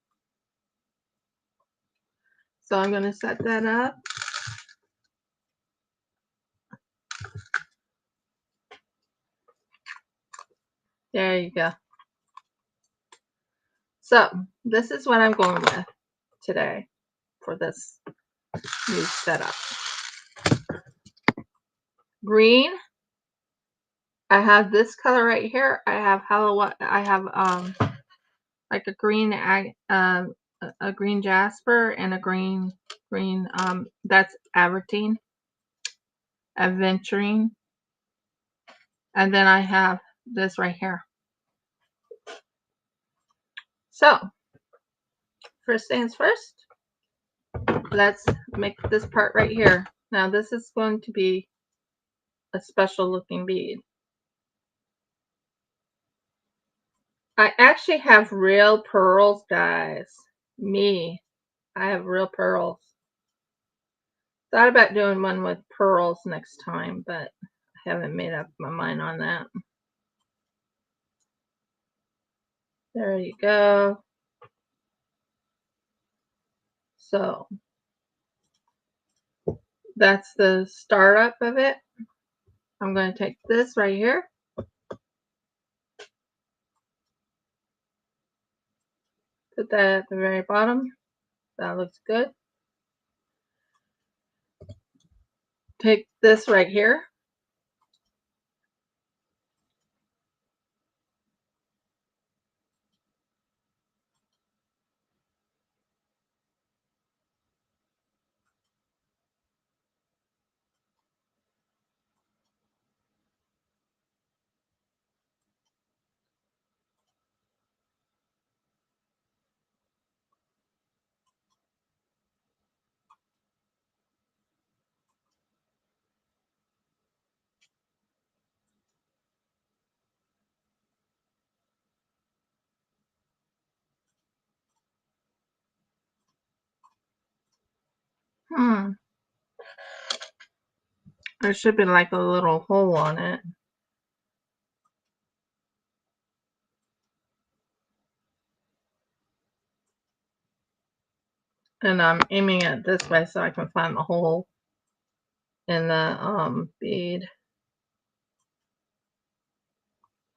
So I'm going to set that up. There you go. So this is what I'm going with today for this new setup. Green. I have this color right here. I have like a green a green jasper and a green that's aventurine. And then I have this right here. So first things first, let's make this part right here. Now this is going to be a special looking bead. I actually have real pearls, guys. I have real pearls. Thought about doing one with pearls next time, but I haven't made up my mind on that. There you go. So that's the startup of it. I'm going to take this right here. Put that at the very bottom. That looks good. Take this right here. There should be like a little hole on it. And I'm aiming it this way so I can find the hole in the bead.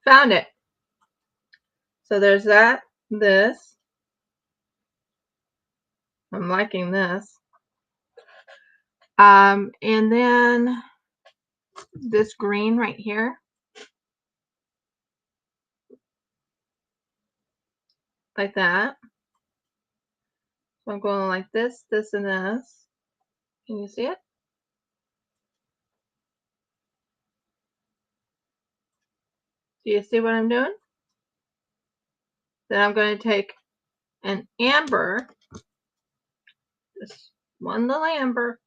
Found it. So there's that. This. I'm liking this. And then this green right here. Like that. So I'm going like this, this, and this. Can you see it? Do you see what I'm doing? Then I'm going to take an amber, just one little amber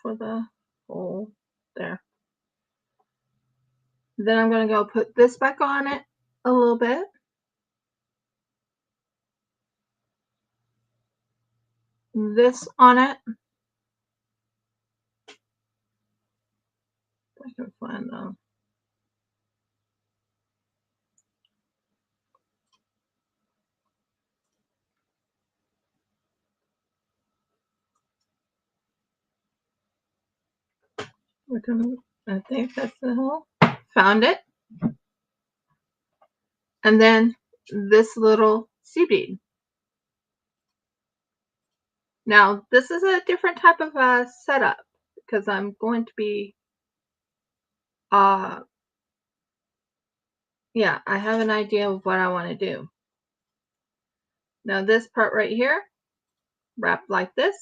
for the hole there. Then I'm going to go put this back on it a little bit. This on it. I can find them. We're gonna, I think that's the hole. Found it. And then this little sea bead. Now, this is a different type of setup because I'm going to be, yeah, I have an idea of what I want to do. Now, this part right here, wrap like this,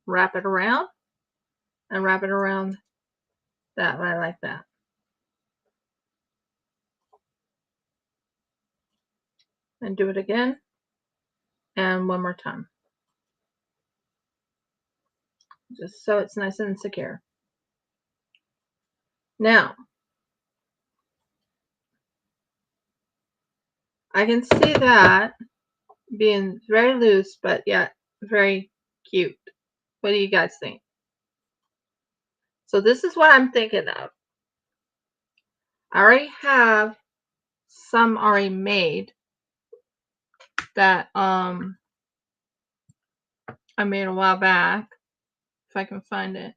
wrap it around, and wrap it around that way like that. And do it again, and one more time. Just so it's nice and secure. Now, I can see that being very loose, but yet very cute. What do you guys think? So this is what I'm thinking of. I already have some already made that I made a while back. If I can find it.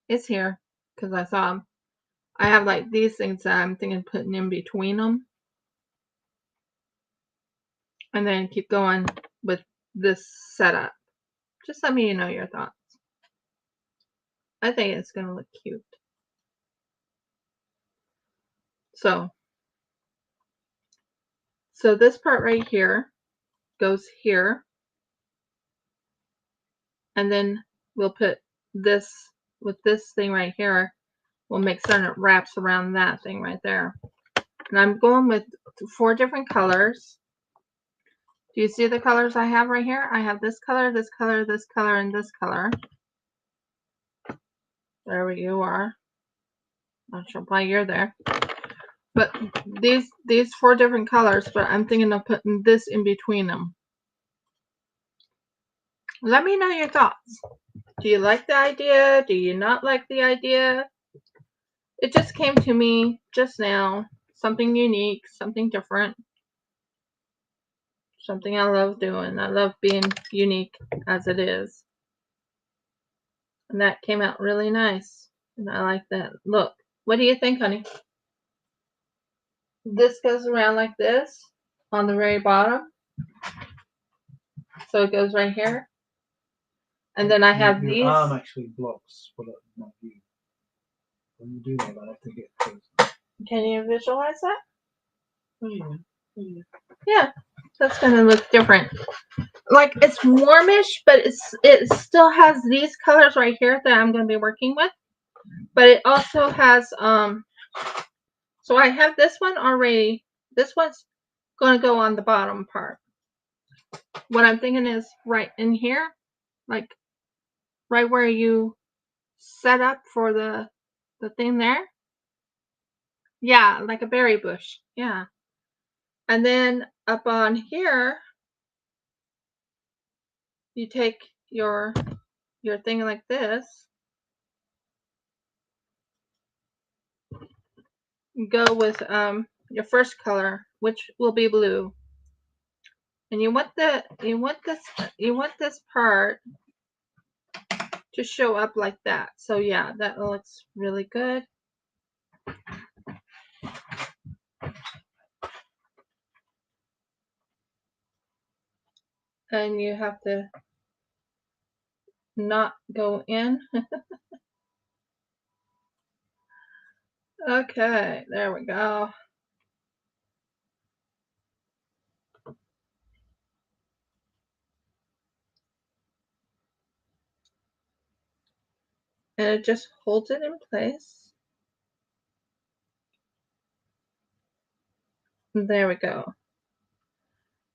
It's here because I saw them. I have like these things that I'm thinking putting in between them. And then keep going with this setup. Just let me know your thoughts. I think it's going to look cute. So this part right here goes here. And then we'll put this with this thing right here. We'll make certain it wraps around that thing right there. And I'm going with 4 different colors. Do you see the colors I have right here? I have this color, this color, this color, and this color. There you are. Not sure why you're there. But these 4 different colors, but I'm thinking of putting this in between them. Let me know your thoughts. Do you like the idea? Do you not like the idea? It just came to me just now. Something unique, something different. Something I love doing. I love being unique as it is. And that came out really nice. And I like that. Look, what do you think, honey? This goes around like this on the very bottom. So it goes right here. And then I have these. Your arm actually blocks what it might be. When you do that, I have to get close. Can you visualize that? Oh, yeah. Yeah, that's gonna look different. Like it's warmish, but it still has these colors right here that I'm gonna be working with. But it also has so I have this one already. This one's gonna go on the bottom part. What I'm thinking is right in here, like right where you set up for the thing there. Yeah, like a berry bush. Yeah. And then up on here, you take your thing like this. Go with your first color, which will be blue. And you want this part to show up like that. So yeah, that looks really good. And you have to not go in. Okay, there we go. And it just holds it in place. There we go.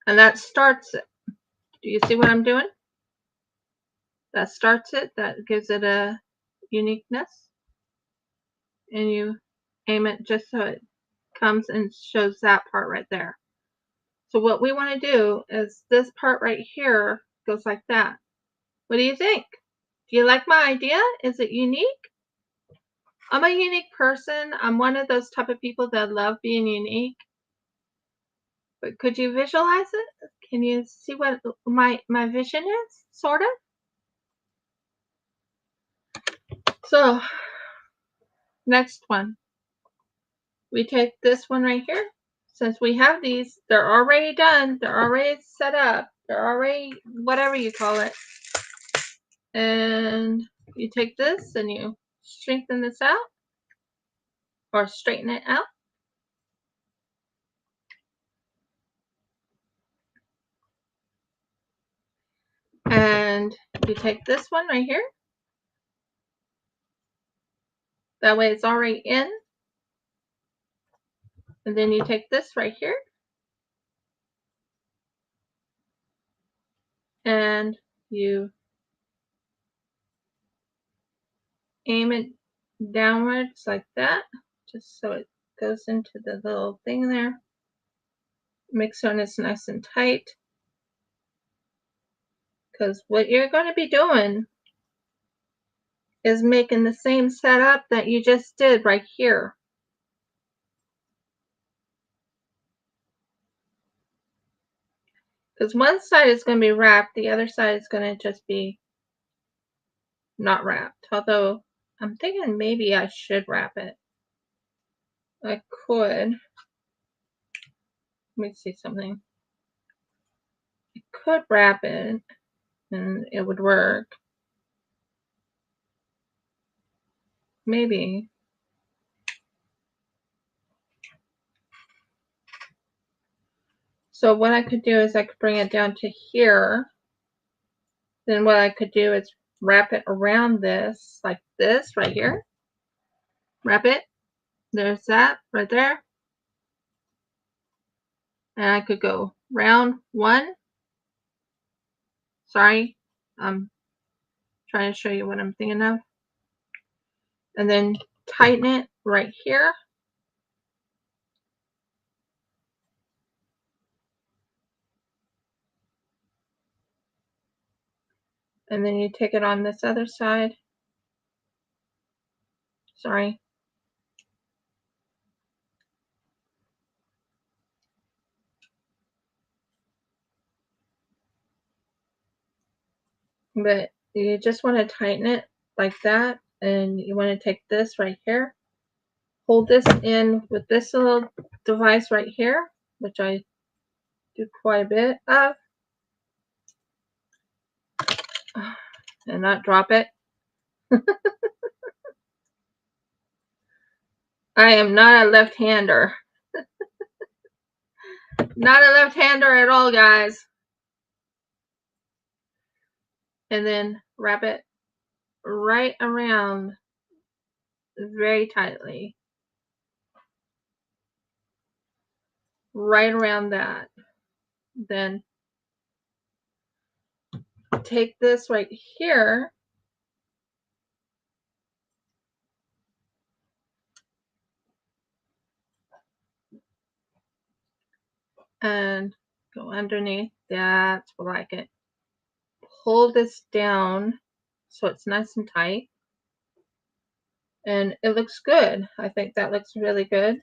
And that starts it. Do you see what I'm doing? That starts it. That gives it a uniqueness. And you aim it just so it comes and shows that part right there. So what we want to do is this part right here goes like that. What do you think? Do you like my idea? Is it unique? I'm a unique person. I'm one of those type of people that love being unique. But could you visualize it? Can you see what my vision is? Sort of. So, next one. We take this one right here. Since we have these, they're already done. They're already set up. They're already whatever you call it. And you take this and you strengthen this out. Or straighten it out. And you take this one right here. That way it's already in. And then you take this right here. And you aim it downwards like that. Just so it goes into the little thing there. Make sure it's nice and tight. Because what you're going to be doing is making the same setup that you just did right here. Because one side is going to be wrapped, the other side is going to just be not wrapped. Although I'm thinking maybe I should wrap it. I could. Let me see something. I could wrap it and it would work. Maybe. So what I could do is I could bring it down to here. Then what I could do is wrap it around this, like this right here. Wrap it. There's that right there. And I could go round one. Sorry, I'm trying to show you what I'm thinking of. And then tighten it right here. And then you take it on this other side. Sorry. But you just want to tighten it like that. And you want to take this right here. Hold this in with this little device right here, which I do quite a bit of. And not drop it. I am not a left-hander. Not a left-hander at all, guys. And then wrap it right around very tightly. Right around that. Then take this right here and go underneath. That's what I like it. Pull this down so it's nice and tight. And it looks good. I think that looks really good.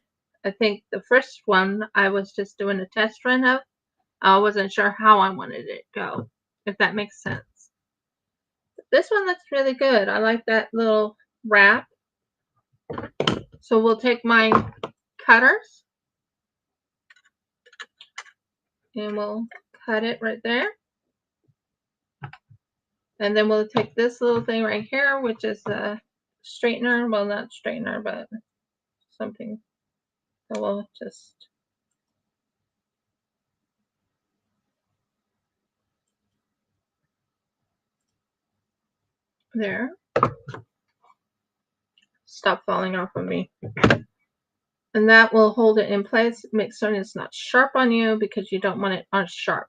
I think the first one I was just doing a test run of. I wasn't sure how I wanted it to go, if that makes sense. This one looks really good. I like that little wrap. So we'll take my cutters and we'll cut it right there. And then we'll take this little thing right here, which is a straightener. Well, not straightener, but something. So we'll just there. Stop falling off of me. And that will hold it in place. Make sure it's not sharp on you because you don't want it on sharp.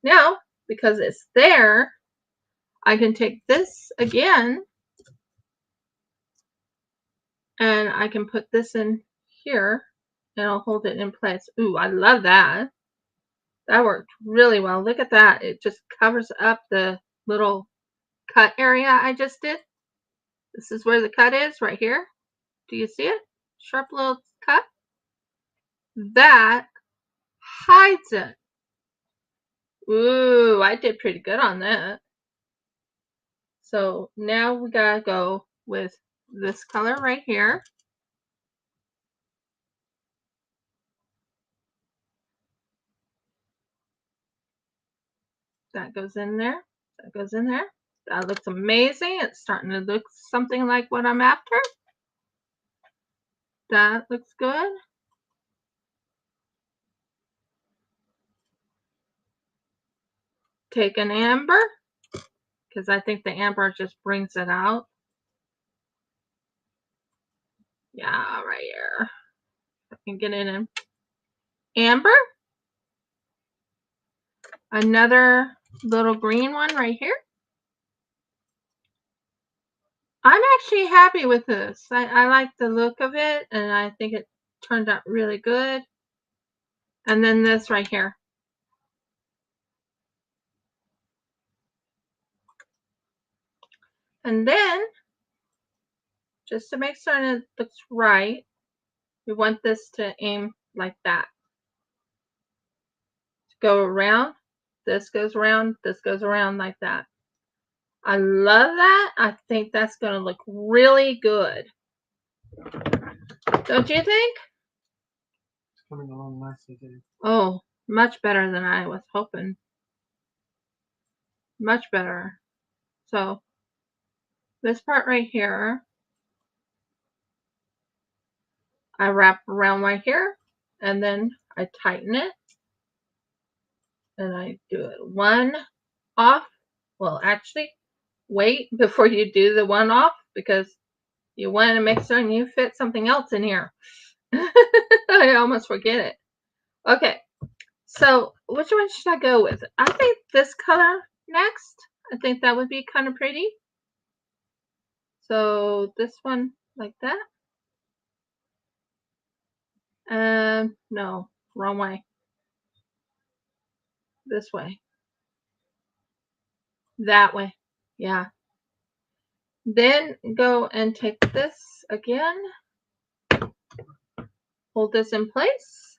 Now, because it's there, I can take this again and I can put this in here and I'll hold it in place. Ooh, I love that. That worked really well. Look at that. It just covers up the little cut area I just did. This is where the cut is, right here. Do you see it? Sharp little cut. That hides it. Ooh, I did pretty good on that. So now we gotta go with this color right here. That goes in there. That goes in there. That looks amazing. It's starting to look something like what I'm after. That looks good. Take an amber, because I think the amber just brings it out. Yeah, right here. I can get it in amber. Another little green one right here. I'm actually happy with this. I like the look of it, and I think it turned out really good. And then this right here. And then, just to make certain it looks right, we want this to aim like that. Go around, this goes around, this goes around like that. I love that. I think that's going to look really good. Don't you think? It's coming along nicely, too. Oh, much better than I was hoping. Much better. So, this part right here, I wrap around right here, and then I tighten it, and I do it one off. Well, actually, wait before you do the one off, because you want to make certain you fit something else in here. I almost forget it. Okay, so which one should I go with? I think this color next. I think that would be kind of pretty. So this one like that. No, wrong way. This way. That way. Yeah. Then go and take this again. Hold this in place.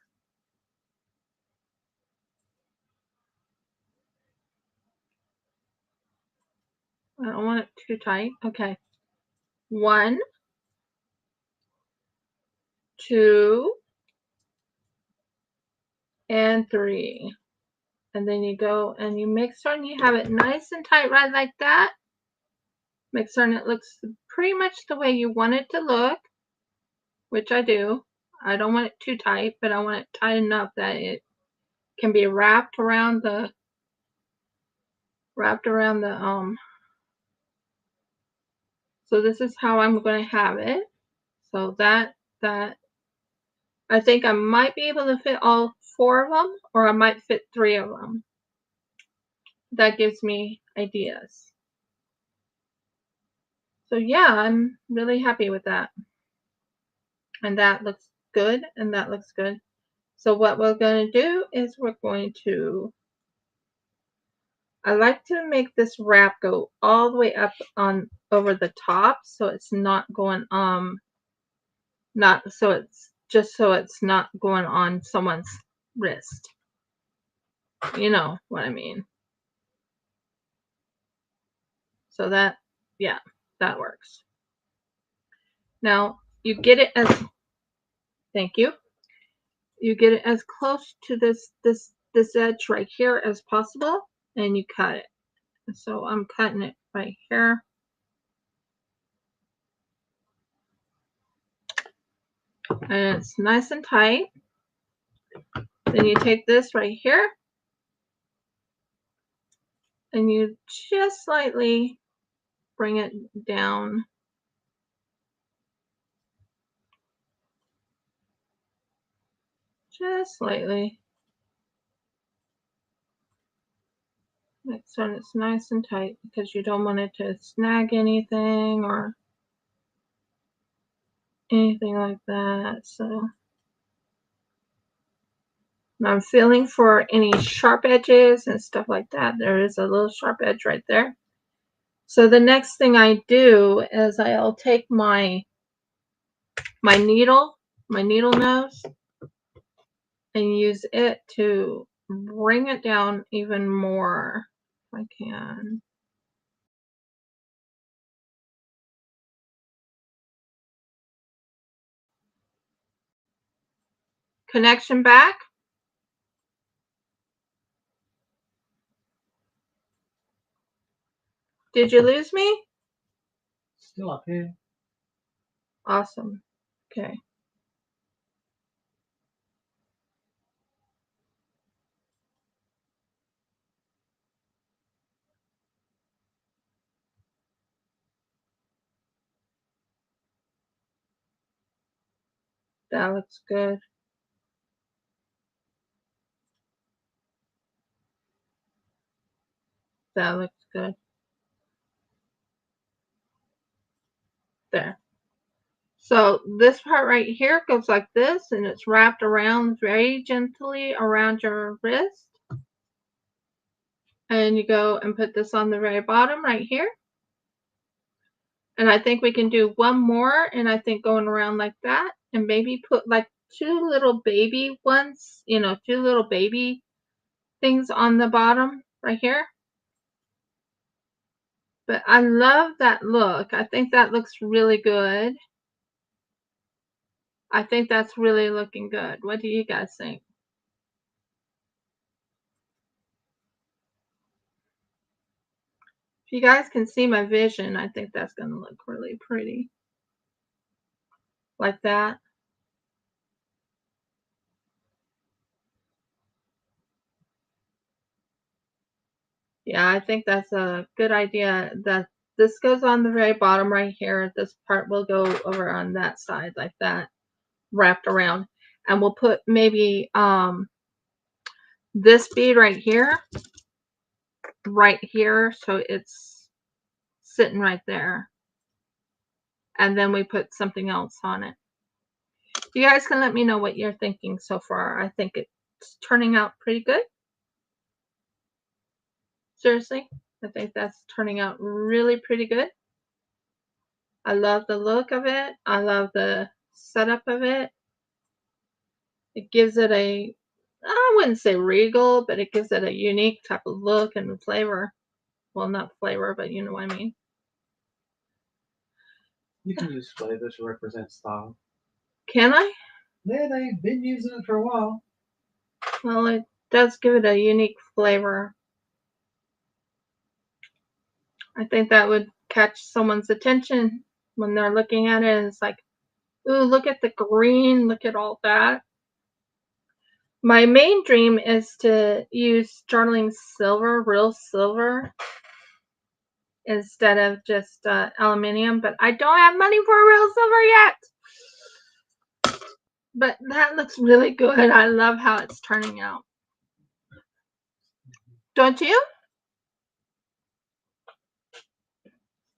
I don't want it too tight. Okay. 1, 2, and 3. And then you go and you make certain you have it nice and tight right like that. Make certain it looks pretty much the way you want it to look, which I do. I don't want it too tight, but I want it tight enough that it can be wrapped around the so this is how I'm going to have it. So that I think I might be able to fit all 4 of them, or I might fit 3 of them. That gives me ideas. So yeah, I'm really happy with that. And that looks good, and that looks good. So what we're going to do is we're going to, I like to make this wrap go all the way up on over the top, so it's not going so it's not going on someone's wrist. You know what I mean. So that, yeah, that works. Now you get it as, thank you. You get it as close to this edge right here as possible, and you cut it. So I'm cutting it right here. And it's nice and tight. Then you take this right here and you just slightly bring it down. Just slightly. Make sure it's nice and tight, because you don't want it to snag anything or anything like that. So I'm feeling for any sharp edges and stuff like that. There is a little sharp edge right there. So the next thing I do is I'll take my my needle nose, and use it to bring it down even more if I can. Connection back. Did you lose me? Still up here. Awesome. Okay. That looks good. That looks good. There. So this part right here goes like this, and it's wrapped around very gently around your wrist. And you go and put this on the very bottom right here. And I think we can do one more, and I think going around like that, and maybe put like two little baby ones, you know, two little baby things on the bottom right here. But I love that look. I think that looks really good. I think that's really looking good. What do you guys think? If you guys can see my vision, I think that's going to look really pretty. Like that. Yeah, I think that's a good idea. That this goes on the very bottom right here. This part will go over on that side like that, wrapped around. And we'll put maybe this bead right here, so it's sitting right there. And then we put something else on it. You guys can let me know what you're thinking so far. I think it's turning out pretty good. Seriously, I think that's turning out really pretty good. I love the look of it. I love the setup of it. It gives it a, I wouldn't say regal, but it gives it a unique type of look and flavor. Well, not flavor, but you know what I mean. You can use flavor to represent style. Can I? Yeah, they've been using it for a while. Well, it does give it a unique flavor. I think that would catch someone's attention when they're looking at it. It's like, ooh, look at the green, look at all that. My main dream is to use sterling silver, real silver, instead of just aluminium, but I don't have money for real silver yet. But that looks really good. I love how it's turning out. Don't you?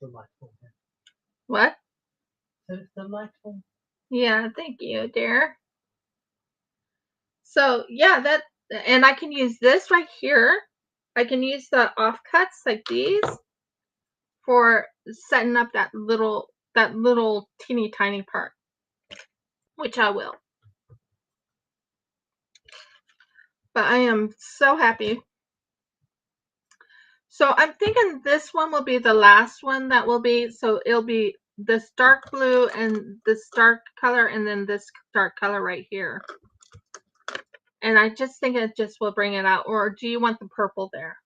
Delightful. What? It's delightful. Yeah, thank you, dear. So yeah, that, and I can use this right here. I can use the offcuts like these for setting up that little teeny tiny part, which I will. But I am so happy. So I'm thinking this one will be the last one that will be, so it'll be this dark blue and this dark color, and then this dark color right here. And I just think it just will bring it out. Or do you want the purple there?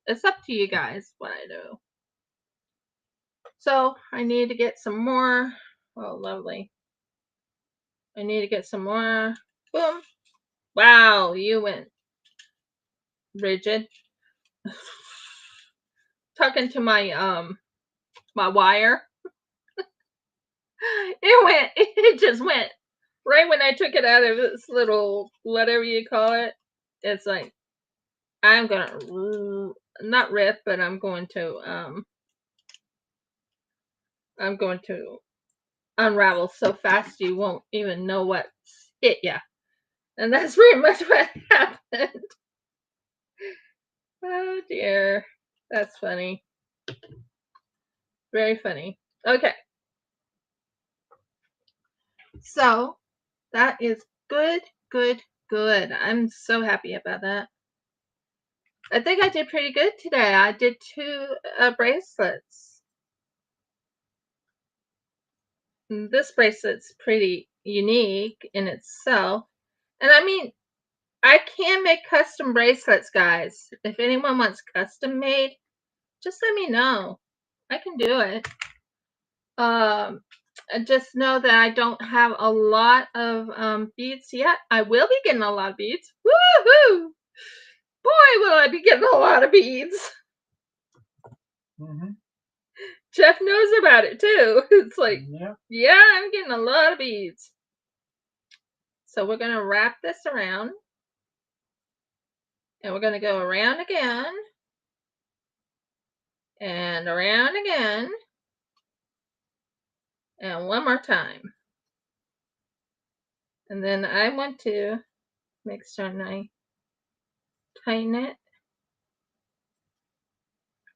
It's up to you guys what I do. So I need to get some more. Oh, lovely. I need to get some more. Boom. Wow, you went rigid. Talking to my my wire. It just went right when I took it out of this little, whatever you call it. It's like, I'm gonna not rip, but I'm going to unravel so fast you won't even know what hit ya. And that's pretty much what happened. Oh dear. That's funny. Very funny. Okay. So that is good, good, good. I'm so happy about that. I think I did pretty good today. I did 2 bracelets. This bracelet's pretty unique in itself. And I mean, I can make custom bracelets, guys. If anyone wants custom made, just let me know. I can do it. I just know that I don't have a lot of beads yet. I will be getting a lot of beads. Woohoo! Boy, will I be getting a lot of beads. Jeff knows about it too. It's like, yeah, I'm getting a lot of beads. So we're going to wrap this around. And we're going to go around again. And around again. And one more time. And then I want to make certain I tighten it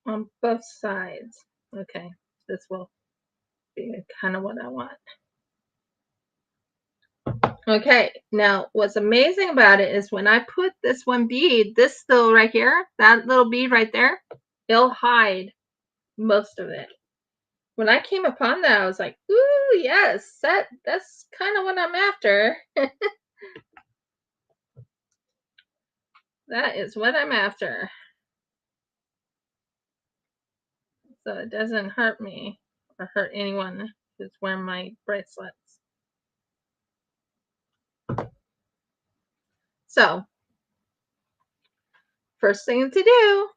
on both sides. Okay, this will be kind of what I want. Okay, now what's amazing about it is when I put this one bead, this little right here, that little bead right there, it'll hide most of it. When I came upon that, I was like, ooh, yes, that's kind of what I'm after. That is what I'm after. So it doesn't hurt me or hurt anyone who's wearing my bracelets. So, first thing to do.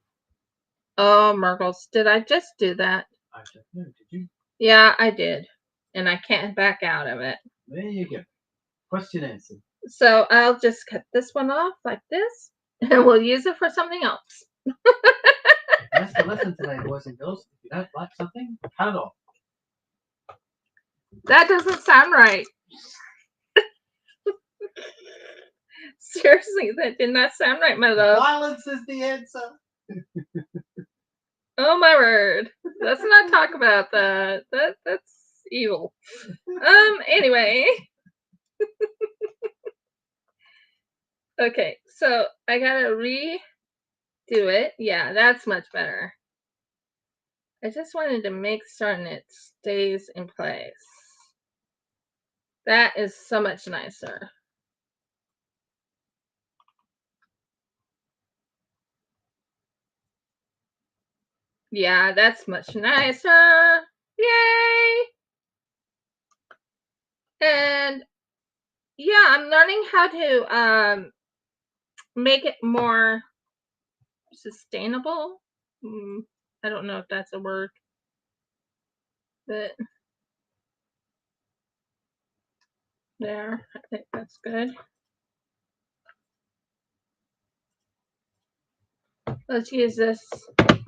Oh, Murgles, did I just do that? I don't know, did you? Yeah, I did. And I can't back out of it. There you go. Question answered. So I'll just cut this one off like this. And we'll use it for something else. That's the lesson today, boys and girls. If you don't like something, cut it off. That doesn't sound right. Seriously, that did not sound right, my love. Violence is the answer. Oh my word. Let's not talk about that. That's evil. Anyway. Okay, so I gotta redo it. Yeah, that's much better. I just wanted to make certain it stays in place. That is so much nicer. Yeah, that's much nicer. Yay! And yeah, I'm learning how to make it more sustainable. I don't know if that's a word, but there, I think that's good. Let's use this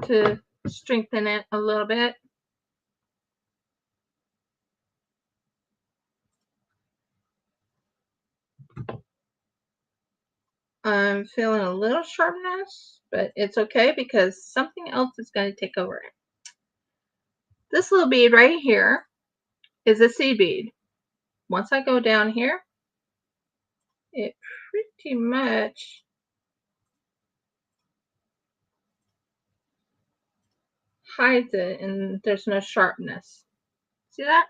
to strengthen it a little bit. I'm feeling a little sharpness, but it's okay because something else is going to take over it. This little bead right here is a seed bead. Once I go down here, it pretty much hides it and there's no sharpness. See that?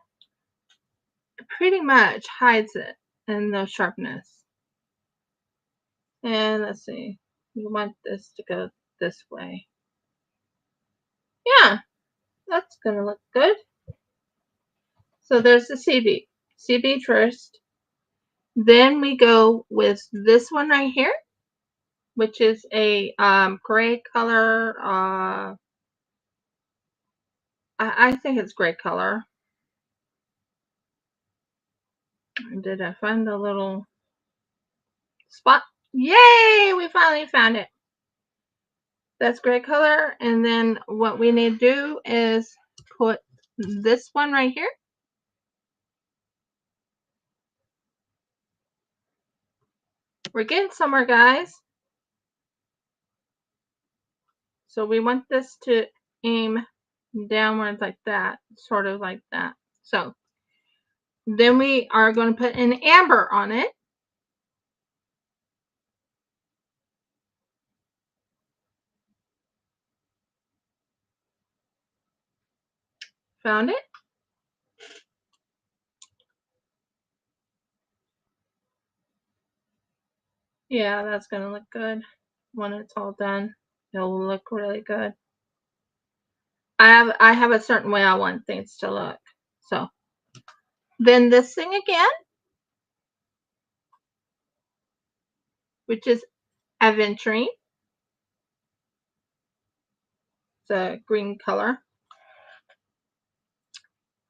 It pretty much hides it and no sharpness. And let's see, we want this to go this way. Yeah, that's gonna look good. So there's the seed bead. Seed bead first. Then we go with this one right here, which is a gray color. I think it's gray color. Did I find the little spot? Yay! We finally found it. That's gray color. And then what we need to do is put this one right here. We're getting somewhere, guys. So we want this to aim downwards like that, sort of like that. So Then we are going to put an amber on it. Found it? Yeah, that's going to look good when it's all done. It'll look really good. I have a certain way I want things to look. So then this thing again, which is aventurine. It's a green color.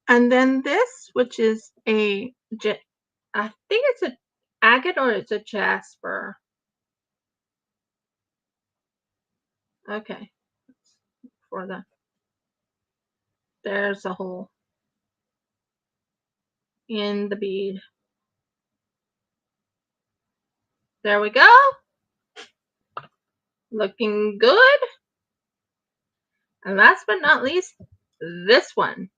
And then this, which is I think it's an agate or it's a jasper. Okay. There's a hole in the bead. There we go. Looking good. And last but not least, this one.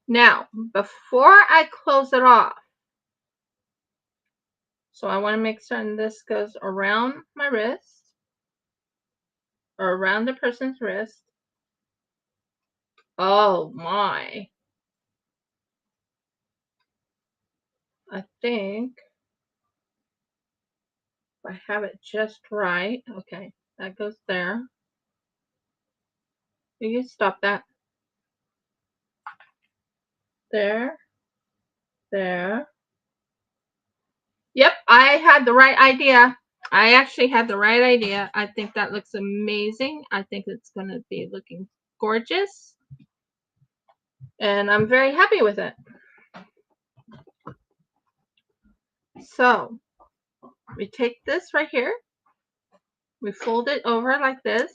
Now, before I close it off, so I want to make certain this goes around my wrist, or around the person's wrist. Oh my. I think if I have it just right, okay, that goes there. You stop that. There. There. Yep, I had the right idea. I actually had the right idea. I think that looks amazing. I think it's going to be looking gorgeous. And I'm very happy with it. So, we take this right here. We fold it over like this.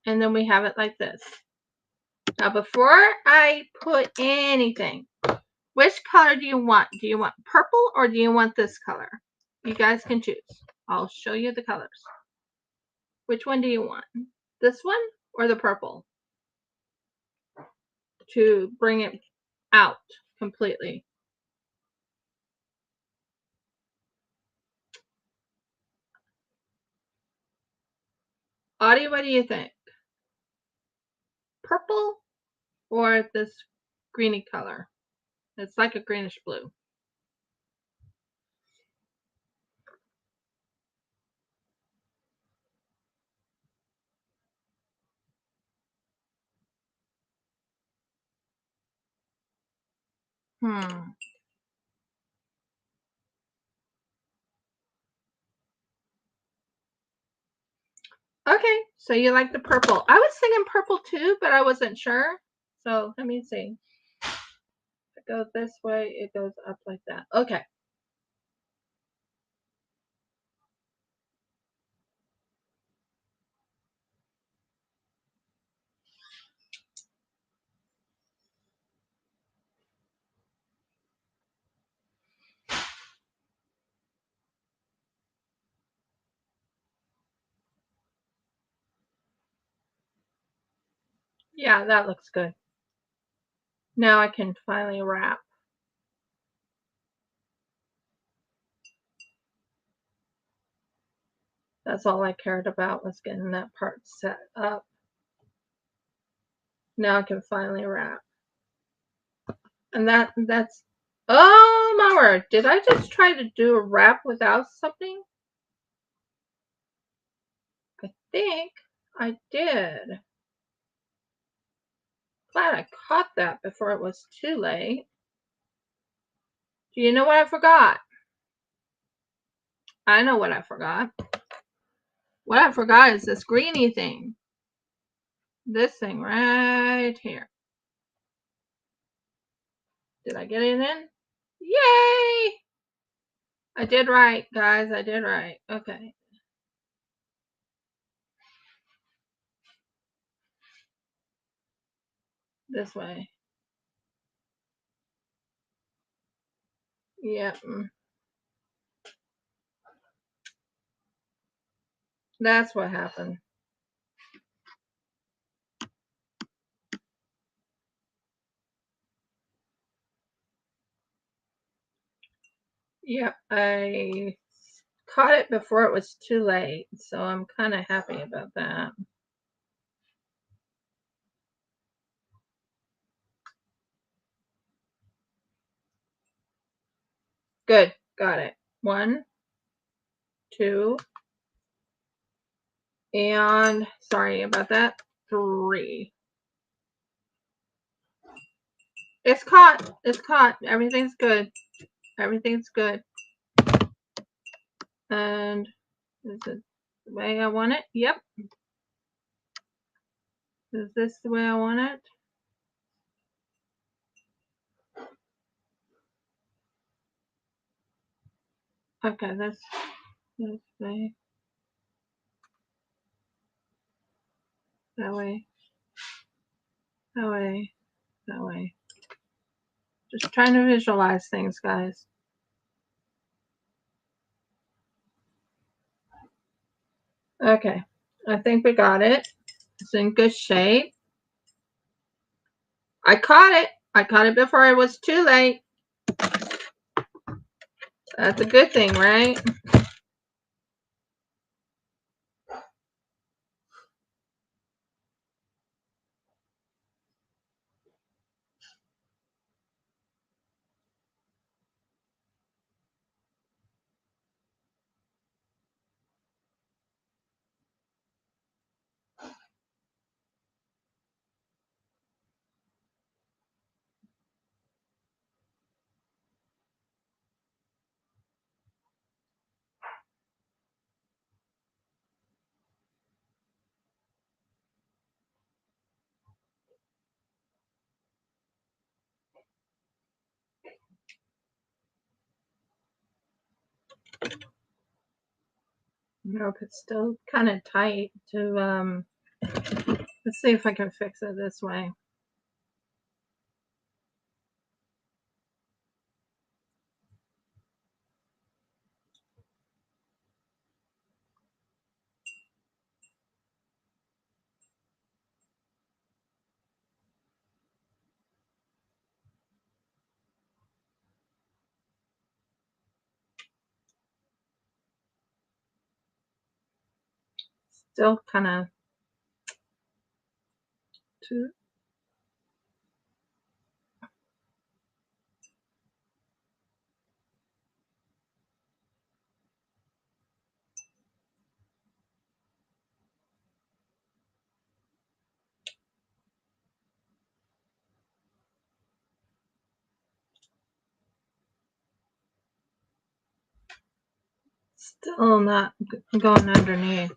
And then we have it like this. Now, before I put anything, which color do you want? Do you want purple or do you want this color? You guys can choose. I'll show you the colors. Which one do you want? This one or the purple? To bring it out completely. Audie, what do you think? Purple or this greeny color? It's like a greenish blue. Okay, so you like the purple. I was thinking purple too, but I wasn't sure. So let me see. If it goes this way, it goes up like that. Okay. Yeah, that looks good. Now I can finally wrap. That's all I cared about, was getting that part set up. Now I can finally wrap. And that's, oh my word, did I just try to do a wrap without something? I think I did. Glad I caught that before it was too late. Do you know what I forgot? I know what I forgot. What I forgot is this greeny thing. This thing right here. Did I get it in? Yay! I did right, guys. I did right. Okay. This way. Yep. That's what happened. Yep, I caught it before it was too late, so I'm kind of happy about that. Good, got it. 1, 2, and sorry about that, 3. It's caught. It's caught. Everything's good. Everything's good. And is it the way I want it? Yep. Is this the way I want it? Okay, this way. That way. That way. That way. Just trying to visualize things, guys. Okay, I think we got it. It's in good shape. I caught it. I caught it before it was too late. That's a good thing, right? Nope, it's still kind of tight to, let's see if I can fix it this way. Still kind of too. Still not going underneath.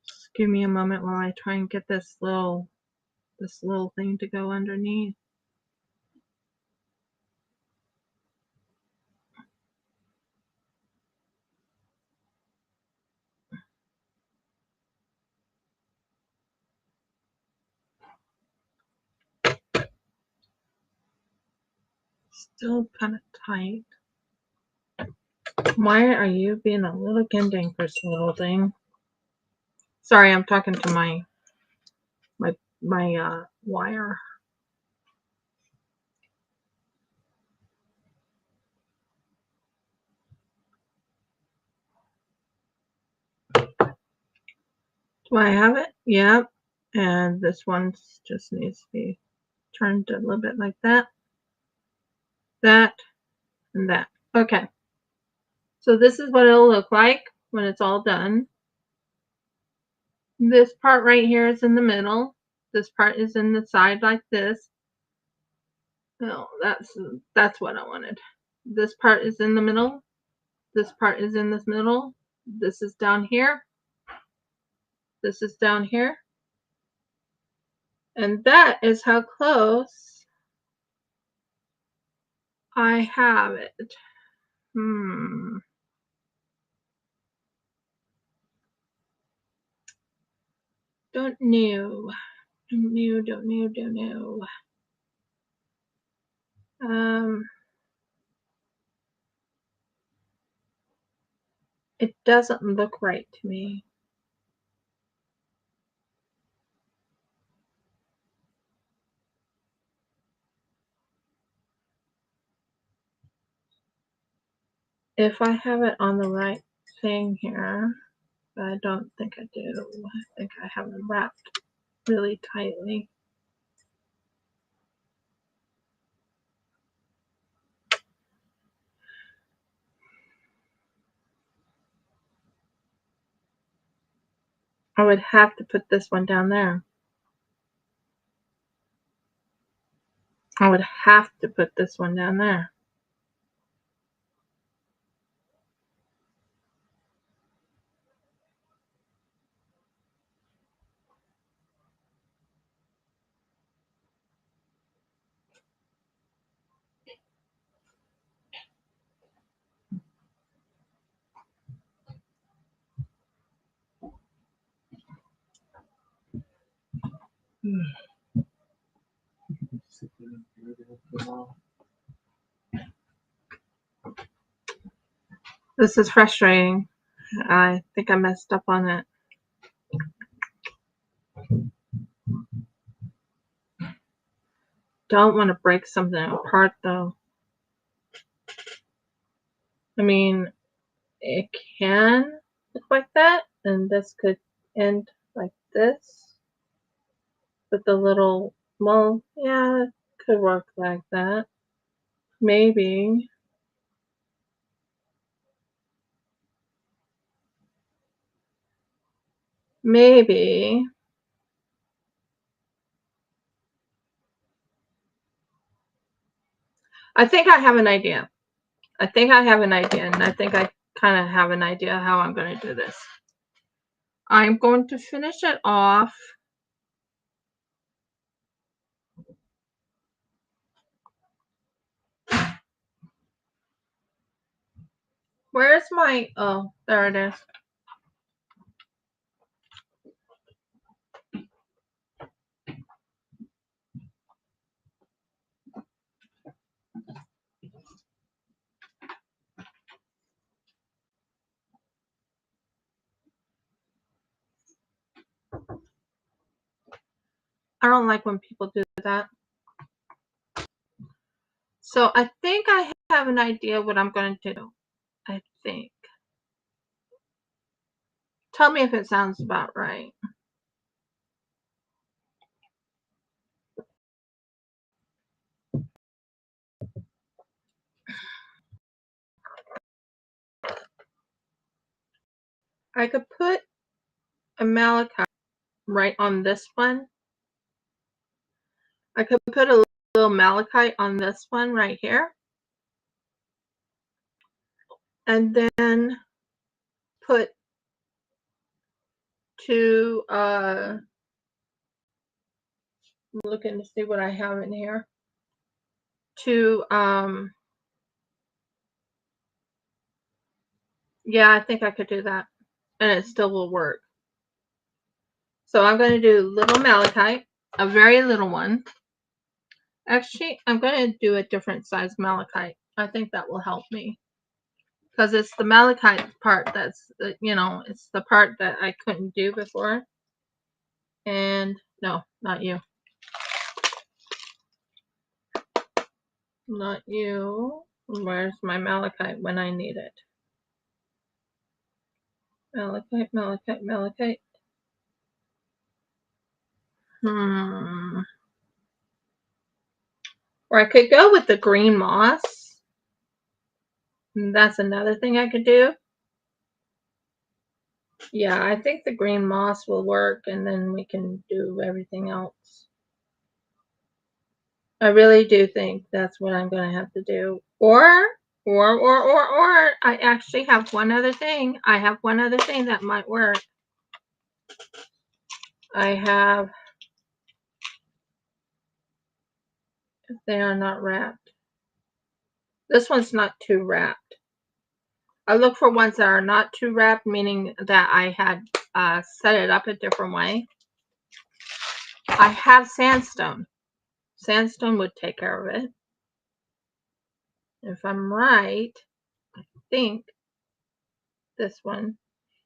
Just give me a moment while I try and get this little thing to go underneath. Still kind of tight. Why are you being a little cantankerous, little thing? Sorry, I'm talking to my wire. Do I have it? Yep. And this one just needs to be turned a little bit like that, that, and that. Okay. So this is what it'll look like when it's all done. This part right here is in the middle. This part is in the side like this. No, that's what I wanted. This part is in the middle. This part is in this middle. This is down here. This is down here. And that is how close I have it. Don't know. Don't know. It doesn't look right to me. if I have it on the right thing here, but I don't think I do. I think I have it wrapped really tightly. I would have to put this one down there. I would have to put this one down there. This is frustrating. I think I messed up on it. Don't want to break something apart though. I mean, it can look like that, and this could end like this. But the little, well, yeah, it could work like that. Maybe. Maybe. I think I have an idea. I think I have an idea, and I think I kind of have an idea how I'm going to do this. I'm going to finish it off. Where's my, oh, there it is. I don't like when people do that. So I think I have an idea what I'm going to do. I think. Tell me if it sounds about right. I could put a malachite right on this one. I could put a little malachite on this one right here. And then put two, I'm looking to see what I have in here. Two, yeah, I think I could do that. And it still will work. So I'm going to do little malachite, a very little one. Actually, I'm going to do a different size malachite. I think that will help me. Because it's the malachite part that's, you know, it's the part that I couldn't do before. And no, not you. Not you. Where's my malachite when I need it? Malachite, malachite, malachite. Or I could go with the green moss. That's another thing I could do. Yeah, I think the green moss will work, and then we can do everything else. I really do think that's what I'm going to have to do. Or I actually have one other thing. I have one other thing that might work. I have, if they are not wrapped. This one's not too wrapped. I look for ones that are not too wrapped, meaning that I had set it up a different way. I have sandstone. Sandstone would take care of it. If I'm right, I think this one.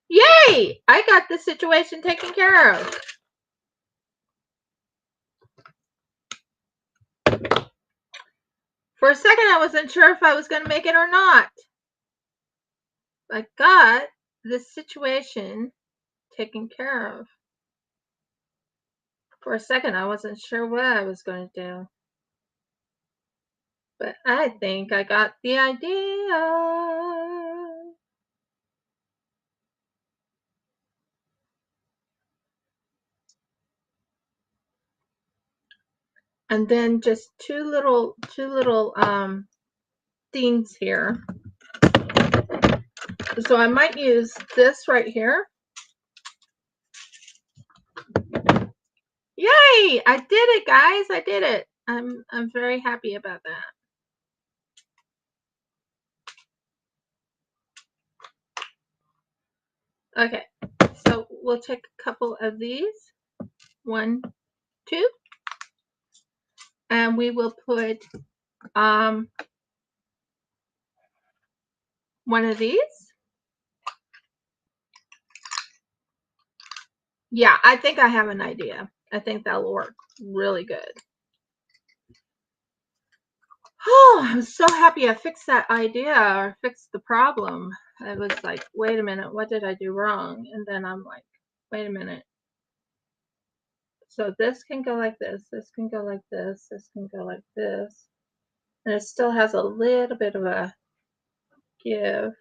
Yay! I got the situation taken care of. For a second, I wasn't sure if I was going to make it or not. I got this situation taken care of. For a second, I wasn't sure what I was going to do. But I think I got the idea. And then just two little things here. So I might use this right here. Yay! I did it, guys. I did it. I'm very happy about that. Okay, so we'll take a couple of these. 1, 2. And we will put one of these. Yeah, I think I have an idea. I think that will work really good. Oh, I'm so happy I fixed that idea or fixed the problem. I was like, wait a minute, what did I do wrong? And then I'm like, wait a minute. So this can go like this can go like this can go like this. And it still has a little bit of a give.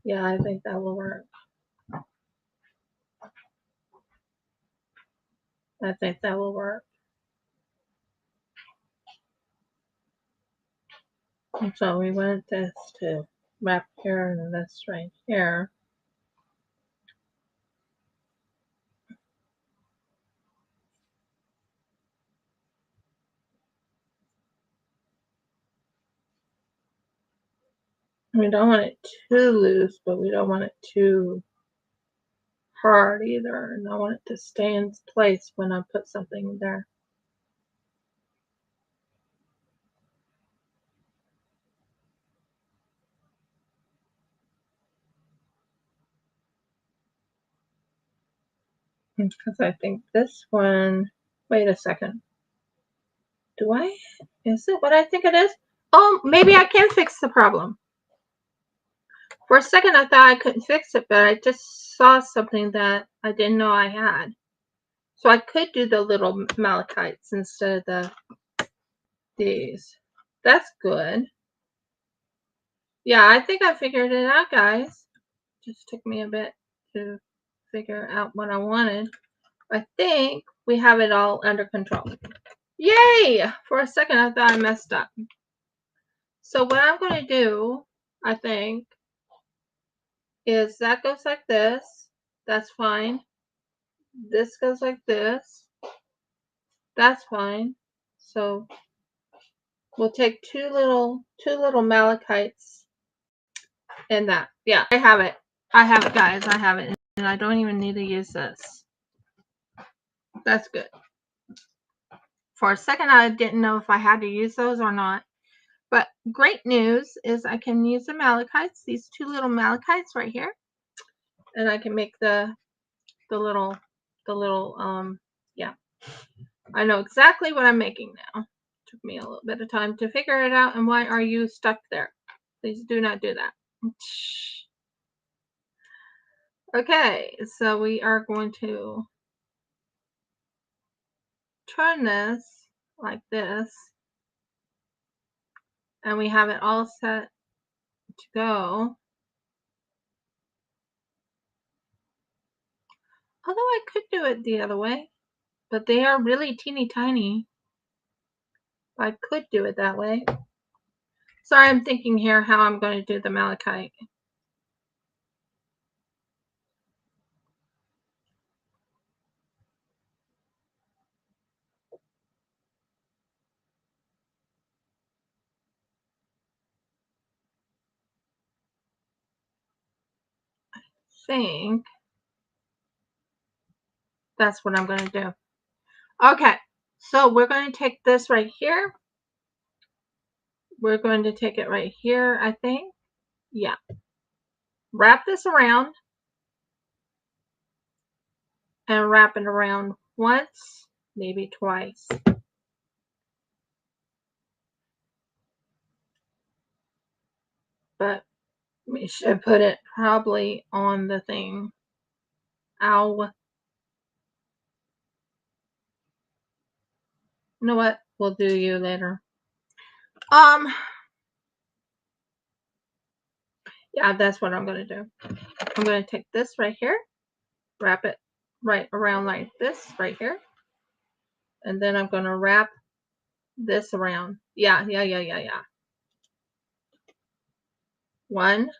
Yeah, I think that will work. I think that will work. And so we want this to wrap here and this right here. We don't want it too loose, but we don't want it too hard either. And I want it to stay in place when I put something there. Because I think this one, wait a second. Is it what I think it is? Oh, maybe I can fix the problem. For a second, I thought I couldn't fix it, but I just saw something that I didn't know I had. So I could do the little malachites instead of these. That's good. Yeah, I think I figured it out, guys. Just took me a bit to figure out what I wanted. I think we have it all under control. Yay! For a second, I thought I messed up. So what I'm going to do, I think, is that goes like this. That's fine. This goes like this. That's fine. So we'll take two little malachites in that. Yeah, I have it. I have it, guys. I have it. And I don't even need to use this. That's good. For a second, I didn't know if I had to use those or not. But great news is I can use the malachites, these two little malachites right here. And I can make the little, yeah. I know exactly what I'm making now. Took me a little bit of time to figure it out. And why are you stuck there? Please do not do that. Okay, so we are going to turn this like this. And we have it all set to go. Although I could do it the other way, but they are really teeny tiny. I could do it that way. Sorry, I'm thinking here how I'm going to do the malachite. I think that's what I'm going to do. Okay, so we're going to take this right here. We're going to take it right here, I think. Yeah. Wrap this around. And wrap it around once, maybe twice. but we should put it probably on the thing. Ow. You know what? We'll do you later. Yeah, that's what I'm going to do. I'm going to take this right here, wrap it right around like this right here. And then I'm going to wrap this around. Yeah. One.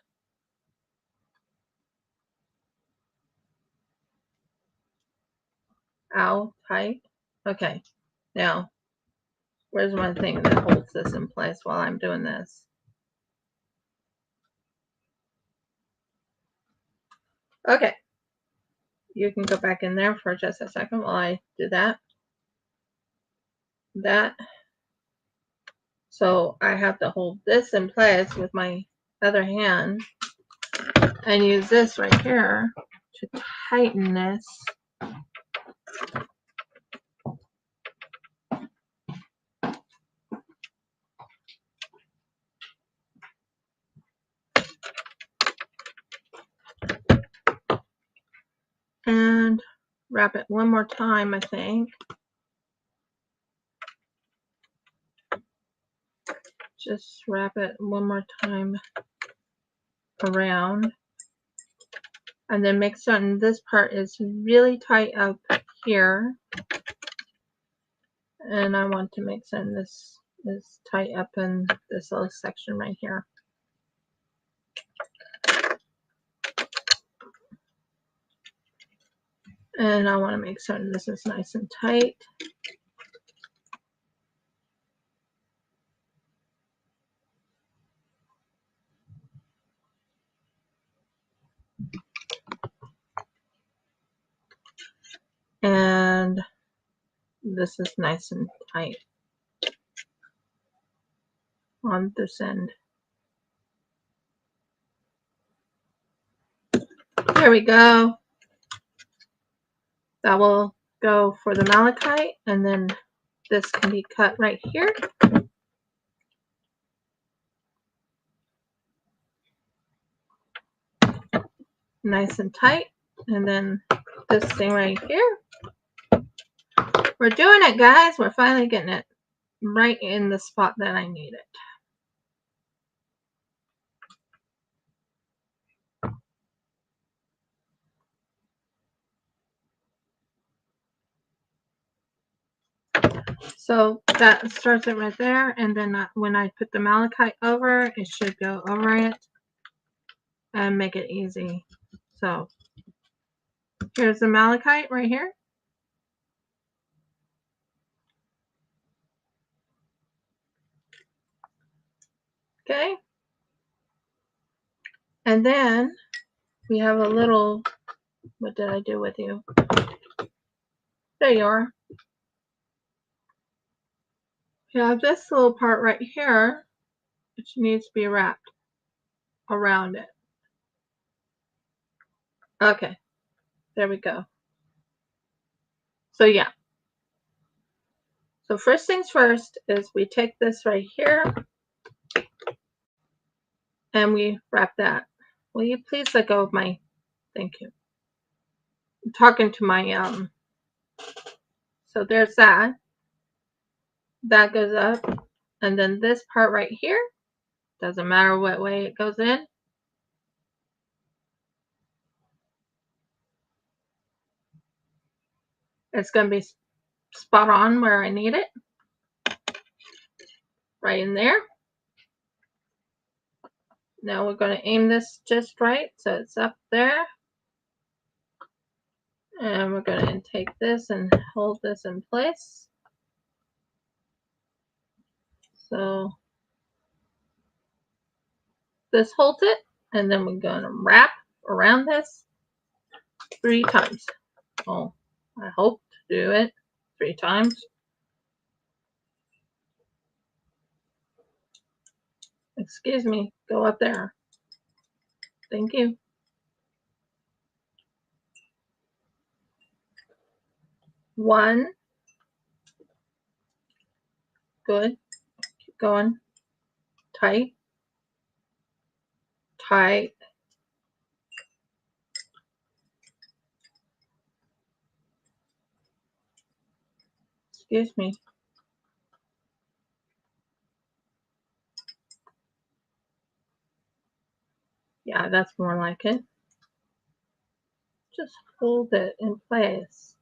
Ow, tight. Okay. Now, where's my thing that holds this in place while I'm doing this? Okay. You can go back in there for just a second while I do that. So I have to hold this in place with my other hand and use this right here to tighten this. And wrap it one more time, I think. Just wrap it one more time around. And then make certain this part is really tight up here. And I want to make certain this is tight up in this little section right here. And I want to make certain this is nice and tight. And this is nice and tight on this end. There we go. That will go for the malachite, and then this can be cut right here. Nice and tight. And then this thing right here. We're doing it, guys. We're finally getting it right in the spot that I need it. So that starts it right there, and then when I put the malachite over, it should go over it and make it easy. So here's the malachite right here. Okay. And then we have a little, what did I do with you? There you are. You have this little part right here, which needs to be wrapped around it. Okay, there we go. So yeah. So first things first is we take this right here and we wrap that. Will you please let go of my, thank you. I'm talking to my, so there's that. That goes up. And then this part right here, doesn't matter what way it goes in. It's going to be spot on where I need it. Right in there. Now we're going to aim this just right so it's up there. And we're going to take this and hold this in place. So this holds it, and then we're going to wrap around this 3 times. Oh, I hope to do it 3 times. Excuse me, go up there. Thank you. One. Good. Keep going. Tight. tight. Excuse me. Yeah, that's more like it. Just hold it in place.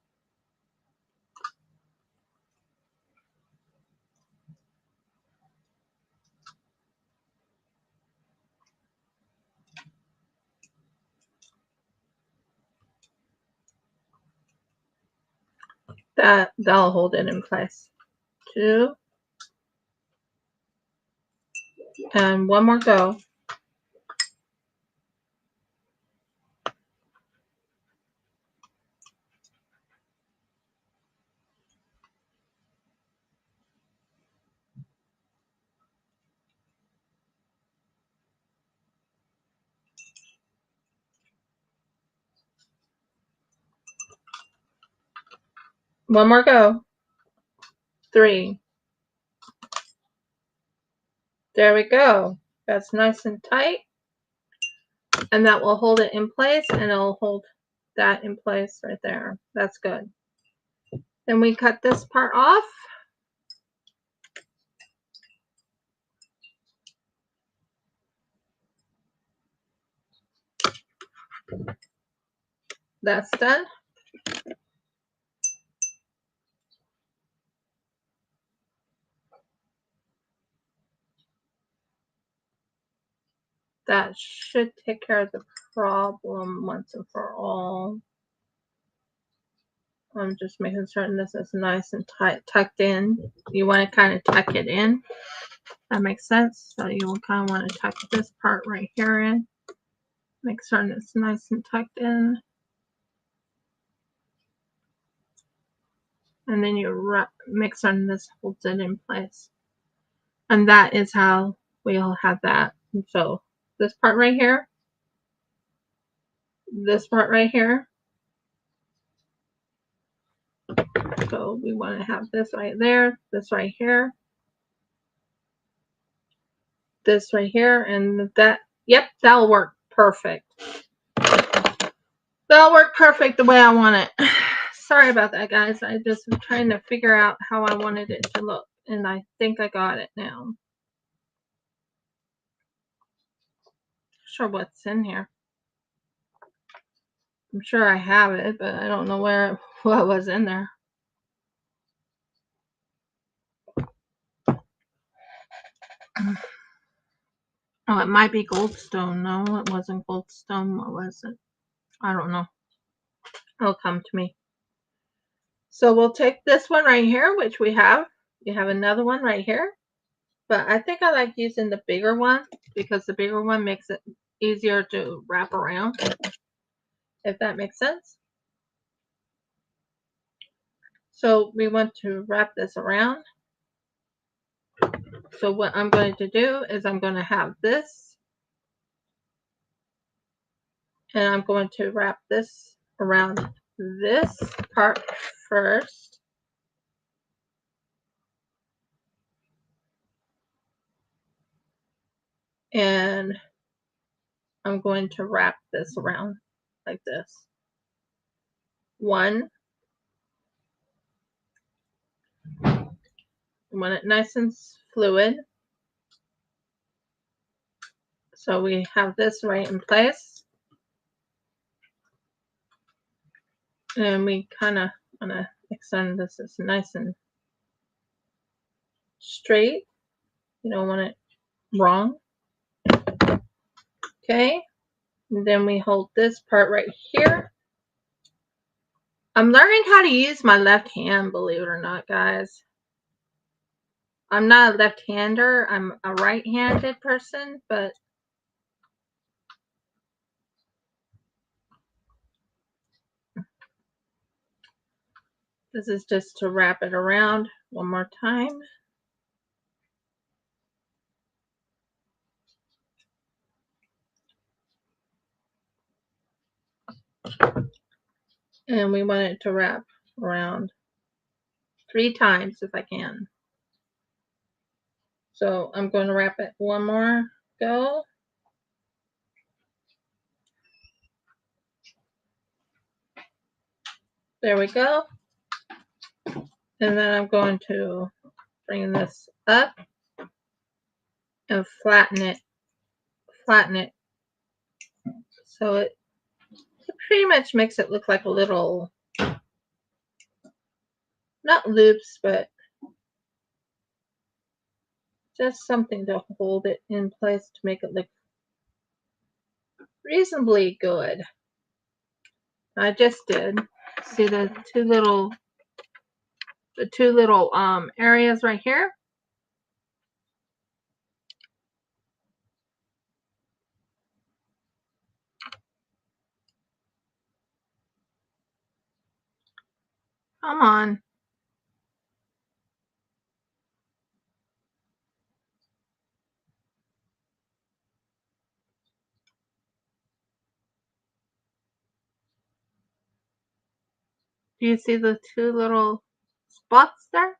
That'll hold it in place. 2. And one more go. One more go. 3. There we go. That's nice and tight. And that will hold it in place, and it'll hold that in place right there. That's good. Then we cut this part off. That's done. That should take care of the problem once and for all. I'm just making certain this is nice and tight, tucked in. You want to kind of tuck it in. That makes sense. So you will kind of want to tuck this part right here in. Make certain it's nice and tucked in. And then you make certain this holds it in place. And that is how we'll have that. And so this part right here, this part right here. So we want to have this right there, this right here, this right here, and that. Yep, that'll work perfect. That'll work perfect the way I want it. Sorry about that, guys. I just was trying to figure out how I wanted it to look, and I think I got it now. Not sure what's in here. I'm sure I have it, but I don't know what was in there. Oh, it might be goldstone. No, it wasn't goldstone. What was it? I don't know. It'll come to me. So we'll take this one right here, which we have. You have another one right here. But I think I like using the bigger one because the bigger one makes it easier to wrap around, if that makes sense. So we want to wrap this around. So what I'm going to do is I'm going to have this, and I'm going to wrap this around this part first. And I'm going to wrap this around like this. 1. You want it nice and fluid. So we have this right in place. And we kind of want to extend this as nice and straight. You don't want it wrong. Okay. And then we hold this part right here. I'm learning how to use my left hand, believe it or not, guys. I'm not a left-hander. I'm a right-handed person, but this is just to wrap it around one more time. And we want it to wrap around 3 times if I can. So I'm going to wrap it one more go. There we go. And then I'm going to bring this up and flatten it. So it pretty much makes it look like a little, not loops, but just something to hold it in place to make it look reasonably good. I just did. See the two little areas right here? Come on. Do you see the two little spots there?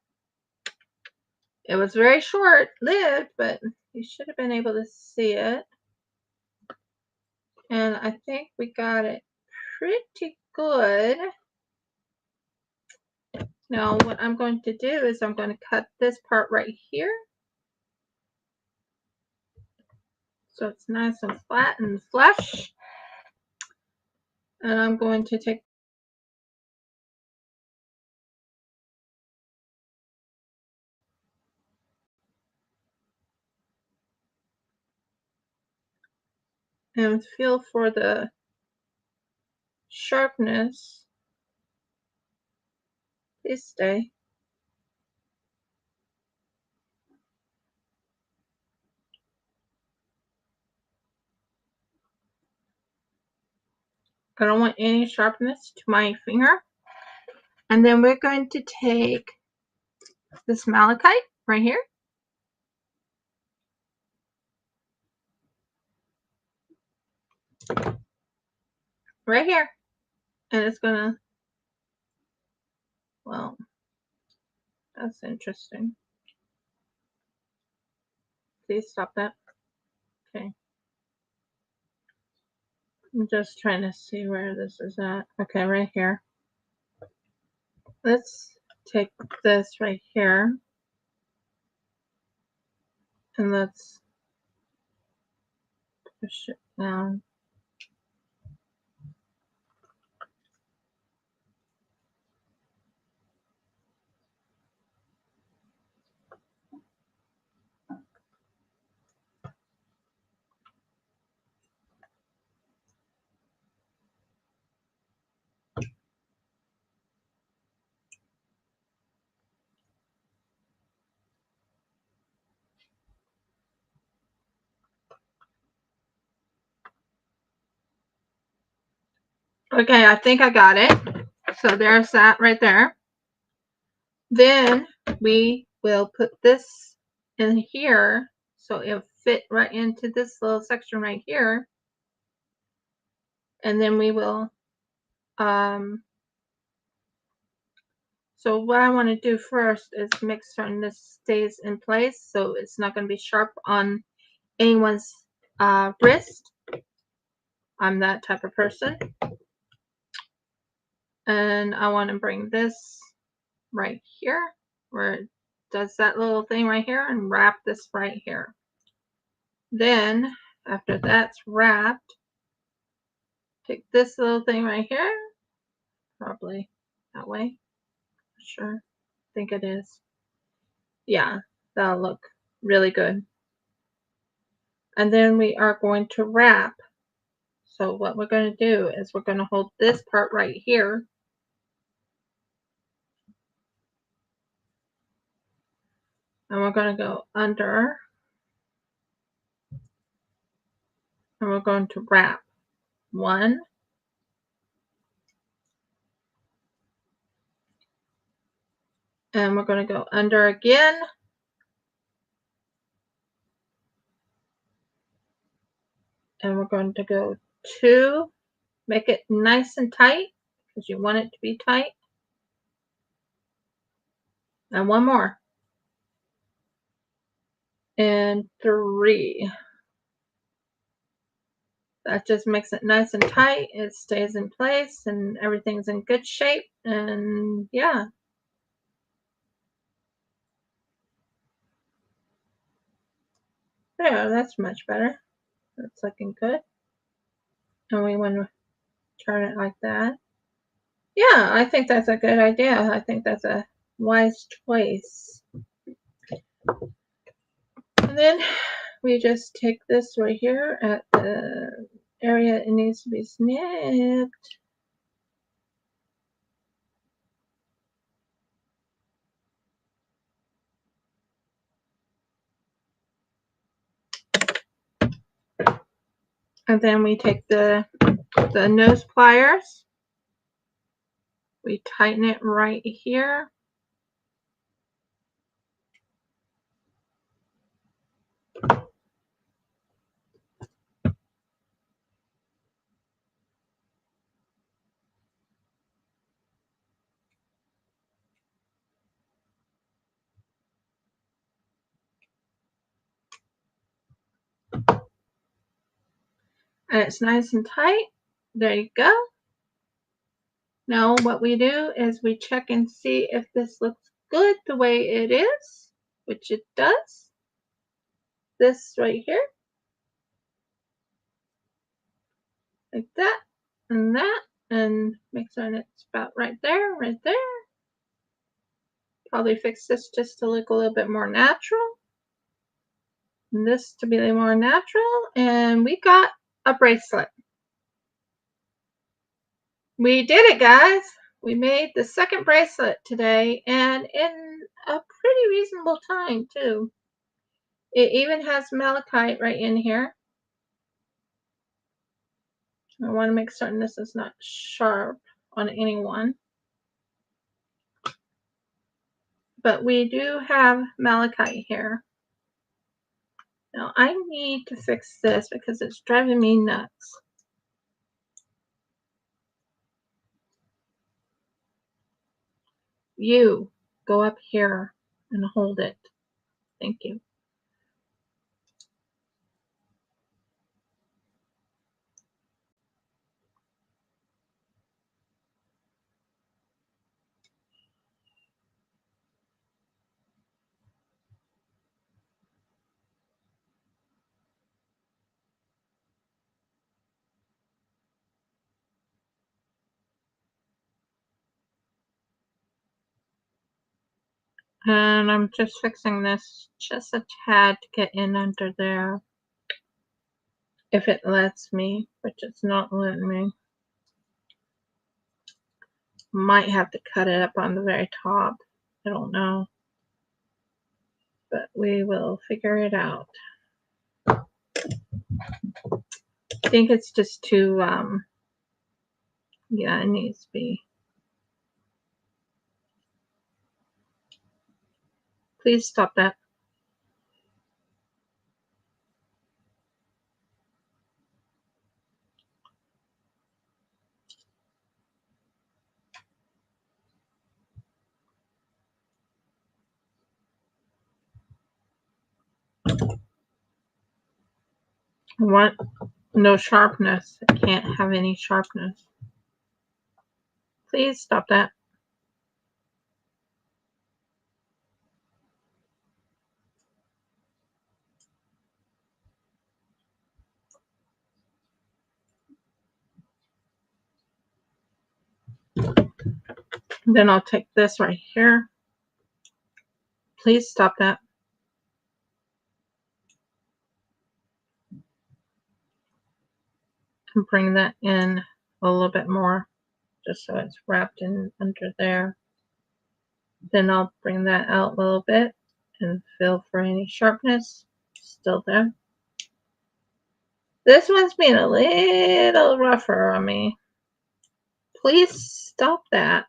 It was very short-lived, but you should have been able to see it. And I think we got it pretty good. Now what I'm going to do is I'm going to cut this part right here. So it's nice and flat and flush. And I'm going to take and feel for the sharpness. Please stay. I don't want any sharpness to my finger. And then we're going to take this malachite right here. Right here. And it's gonna, well, that's interesting. Please stop that. Okay. I'm just trying to see where this is at. Okay, right here. Let's take this right here. And let's push it down. Okay, I think I got it. So there's that right there. Then we will put this in here so it'll fit right into this little section right here. And then we will, so what I want to do first is make certain this stays in place so it's not going to be sharp on anyone's wrist. I'm that type of person. And I want to bring this right here where it does that little thing right here and wrap this right here. Then after that's wrapped, take this little thing right here, probably that way, sure, I think it is. Yeah, that'll look really good. And then we are going to wrap. So what we're going to do is we're going to hold this part right here. And we're going to go under. And we're going to wrap. 1. And we're going to go under again. And we're going to go 2. Make it nice and tight because you want it to be tight. And 1 more. And 3. That just makes it nice and tight. It stays in place and everything's in good shape. And yeah. There, that's much better. That's looking good. And we want to turn it like that. Yeah, I think that's a good idea. I think that's a wise choice. And then we just take this right here at the area it needs to be snipped. And then we take the nose pliers. We tighten it right here. And it's nice and tight. There you go. Now what we do is we check and see if this looks good the way it is, which it does. This right here. Like that and that, and make sure it's about right there, right there. Probably fix this just to look a little bit more natural. And this to be more natural, and we got a bracelet. We did it, guys. We made the second bracelet today, and in a pretty reasonable time too. It even has malachite right in here. I want to make certain this is not sharp on anyone. But we do have malachite here. Now I need to fix this because it's driving me nuts. You go up here and hold it. Thank you. And I'm just fixing this just a tad to get in under there. If it lets me, which it's not letting me. Might have to cut it up on the very top. I don't know. But we will figure it out. I think it's just too, yeah, it needs to be. Please stop that. I want no sharpness. It can't have any sharpness. Please stop that. Then I'll take this right here. Please stop that. And bring that in a little bit more, just so it's wrapped in under there. Then I'll bring that out a little bit and feel for any sharpness still there. This one's being a little rougher on me. Please stop that.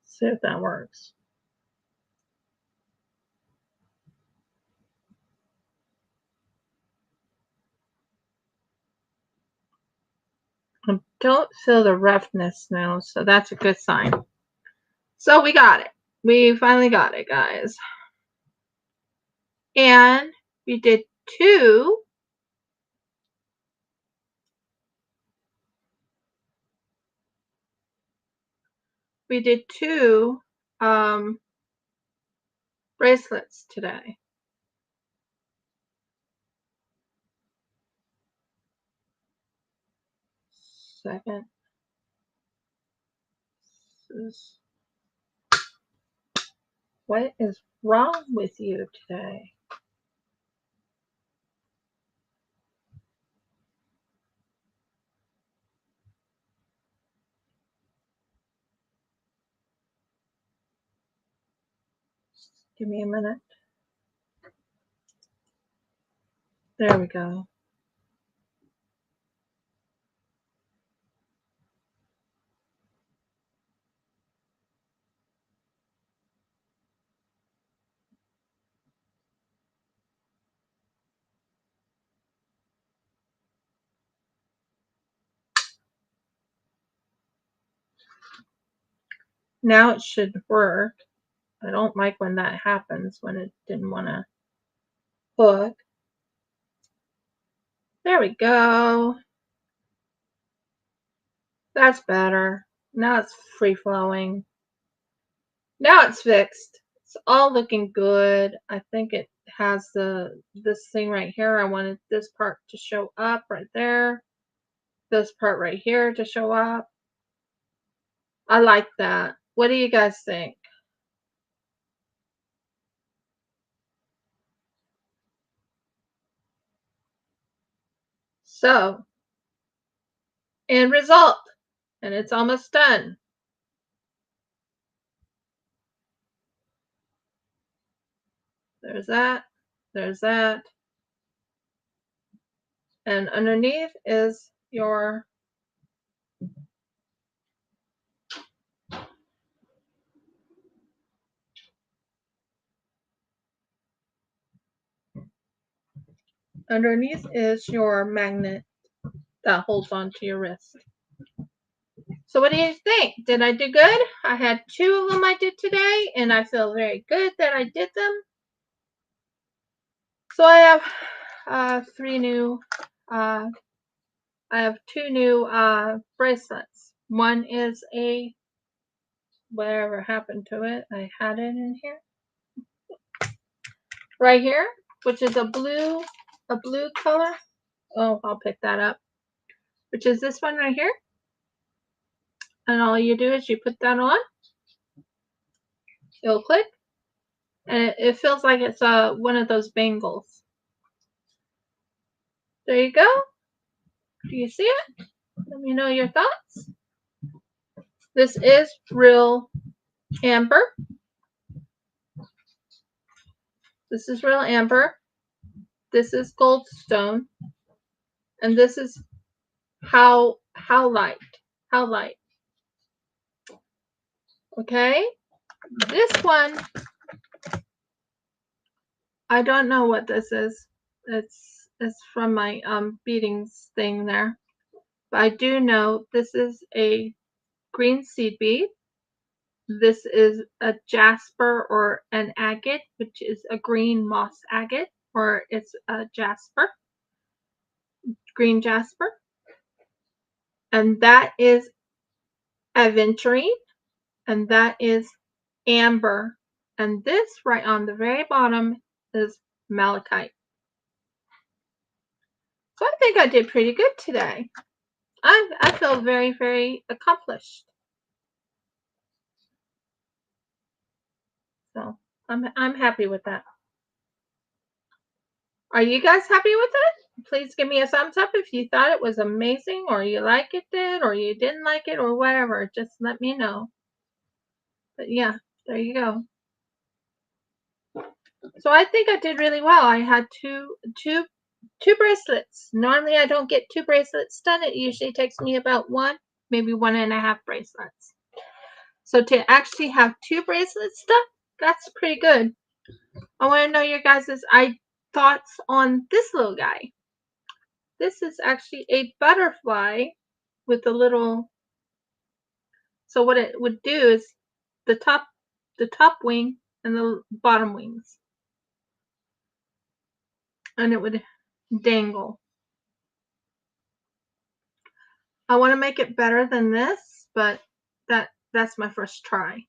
See if that works. I don't feel the roughness now, so that's a good sign. So we got it. We finally got it, guys. And we did two. We did two bracelets today. Second. What is wrong with you today? Give me a minute. There we go. Now it should work. I don't like when that happens, when it didn't want to hook. There we go. That's better. Now it's free flowing. Now it's fixed. It's all looking good. I think it has this thing right here. I wanted this part to show up right there. This part right here to show up. I like that. What do you guys think? So, end result. And it's almost done. There's that. There's that. And underneath is your magnet that holds onto your wrist. So what do you think? Did I do good? I had two of them I did today, and I feel very good that I did them. So I have two new bracelets. One is a, whatever happened to it, I had it in here. Right here, which is a blue color. Oh, I'll pick that up. Which is this one right here. And all you do is you put that on. It'll click. And it feels like it's one of those bangles. There you go. Do you see it? Let me know your thoughts. This is real amber. This is real amber. This is goldstone. And this is how light. How light. Okay? This one, I don't know what this is. It's from my beadings thing there. But I do know this is a green seed bead. This is a jasper or an agate, which is a green moss agate, or it's a jasper, green jasper. And that is aventurine, and that is amber. And this right on the very bottom is malachite. So I think I did pretty good today. I feel very, very accomplished. So I'm happy with that. Are you guys happy with it? Please give me a thumbs up if you thought it was amazing, or you liked it, or you didn't like it, or whatever. Just let me know. But yeah, there you go. So I think I did really well. I had two bracelets. Normally I don't get two bracelets done. It usually takes me about one, maybe 1.5 bracelets. So to actually have two bracelets done, that's pretty good. I want to know your guys' thoughts on this little guy. This is actually a butterfly with the little. So what it would do is the top wing and the bottom wings, and it would dangle. I want to make it better than this, but that's my first try.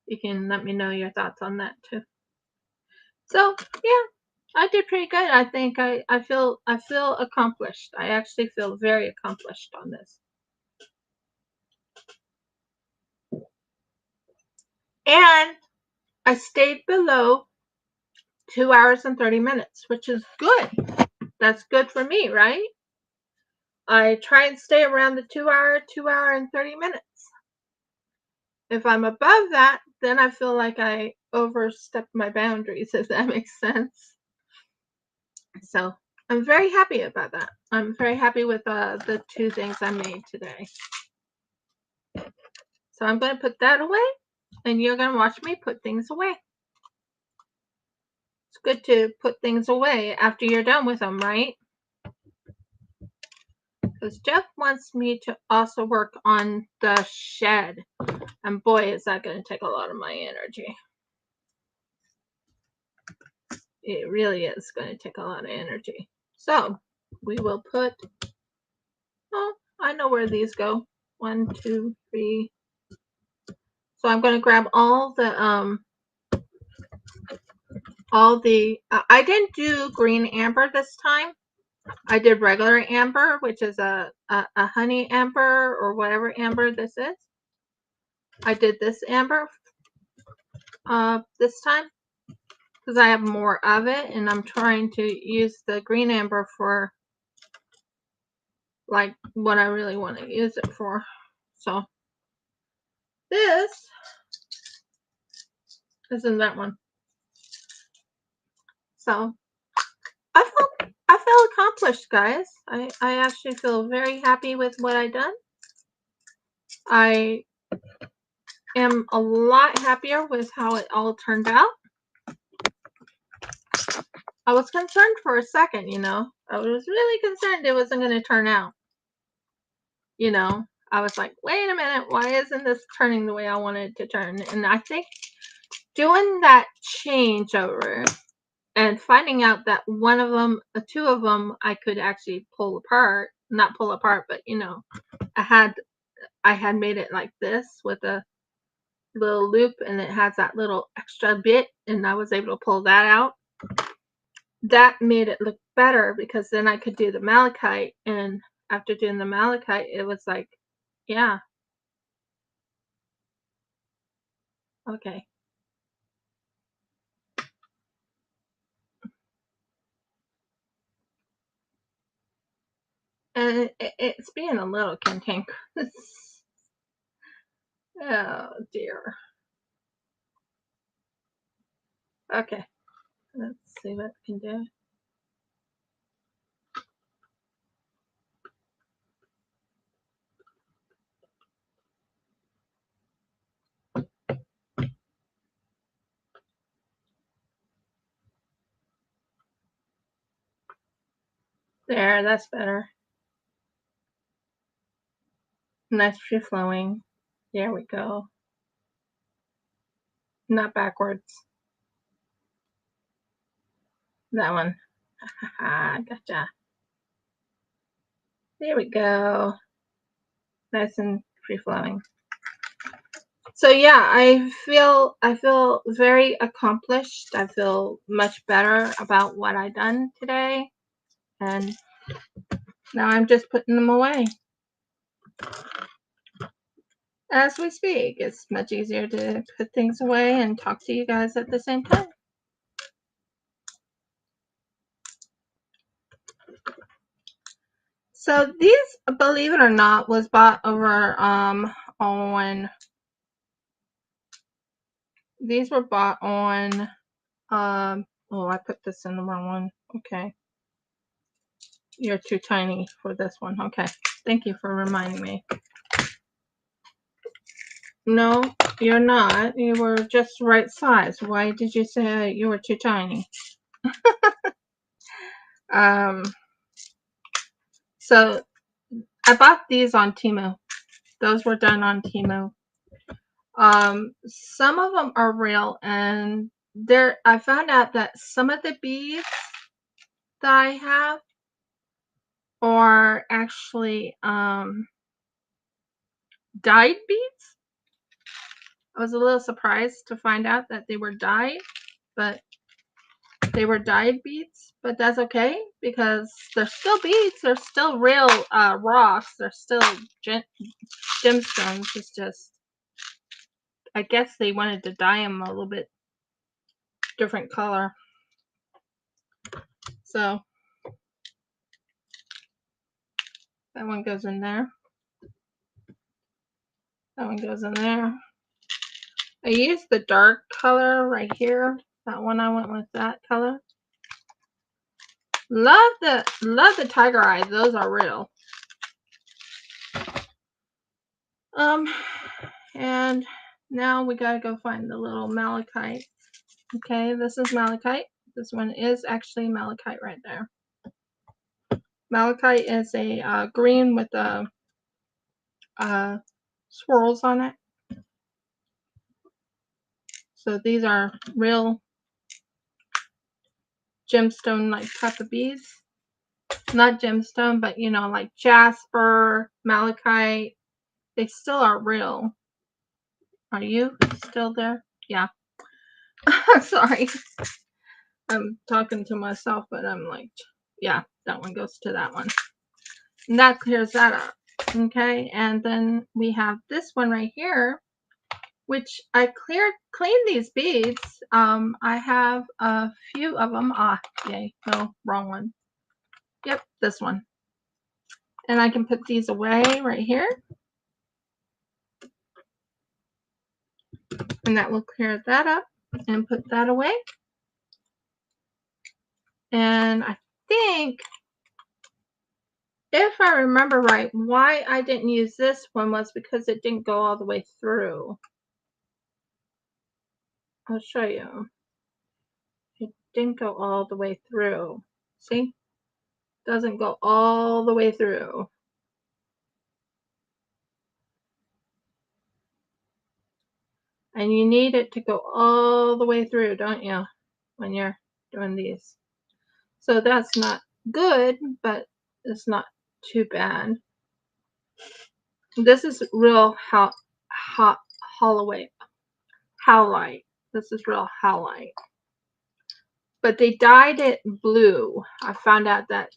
You can let me know your thoughts on that too. So yeah, I did pretty good. I think I feel accomplished. I actually feel very accomplished on this. And I stayed below 2 hours and 30 minutes, which is good. That's good for me, right? I try and stay around the 2 hour and 30 minutes. If I'm above that, then I feel like I overstepped my boundaries, if that makes sense. So I'm very happy about that. I'm very happy with the 2 things I made today. So I'm going to put that away, and you're going to watch me put things away. It's good to put things away after you're done with them, right? Because Jeff wants me to also work on the shed. And boy, is that going to take a lot of my energy. It really is going to take a lot of energy. So we will put, oh, I know where these go. 1, 2, 3. So I'm going to grab all the, I didn't do green amber this time. I did regular amber, which is a honey amber or whatever amber this is. I did this amber this time because I have more of it, and I'm trying to use the green amber for like what I really want to use it for. So this isn't that one. So I feel accomplished, guys. I actually feel very happy with what I done. I am a lot happier with how it all turned out. I was concerned for a second, you know. I was really concerned it wasn't going to turn out. You know, I was like, wait a minute, why isn't this turning the way I wanted it to turn? And I think doing that changeover and finding out that one of them, 2 of them, I could actually pull apart. Not pull apart, but you know, I had made it like this with a little loop, and it has that little extra bit, and I was able to pull that out. That made it look better because then I could do the malachite, and after doing the malachite, it was like, yeah, okay. And it's being a little cantankerous. Oh dear. Okay, let's see what we can do. There, that's better. Nice free flowing. There we go. Not backwards. That one. Haha, gotcha. There we go. Nice and free flowing. So yeah, I feel very accomplished. I feel much better about what I done today. And now I'm just putting them away. As we speak, it's much easier to put things away and talk to you guys at the same time. So these, believe it or not, was bought over on, these were bought on oh, I put this in the wrong one. Okay. You're too tiny for this one. Okay. Thank you for reminding me. No, you're not. You were just right size. Why did you say you were too tiny? So I bought these on Temu. Those were done on Temu. Some of them are real, and I found out that some of the beads that I have are actually dyed beads. I was a little surprised to find out that they were dyed, but they were dyed beads, but that's okay because they're still beads. They're still real rocks. They're still gemstones. It's just, I guess they wanted to dye them a little bit different color. So that one goes in there. That one goes in there. I used the dark color right here. That one I went with that color. Love the tiger eyes. Those are real. And now we gotta go find the little malachite. Okay, this is malachite. This one is actually malachite right there. Malachite is a green with the swirls on it. So these are real gemstone like type of beads. Not gemstone, but you know, like jasper, malachite. They still are real. Are you still there? Yeah. Sorry. I'm talking to myself, but I'm like, yeah, that one goes to that one. And that clears that up. Okay, and then we have this one right here, which I cleaned these beads. I have a few of them. Yay, no, wrong one. Yep, this one. And I can put these away right here. And that will clear that up and put that away. And I think, if I remember right, why I didn't use this one was because it didn't go all the way through. I'll show you. It didn't go all the way through. See? Doesn't go all the way through. And you need it to go all the way through, don't you? When you're doing these. So that's not good, but it's not too bad. This is real howlite. This is real howlite. But they dyed it blue. I found out that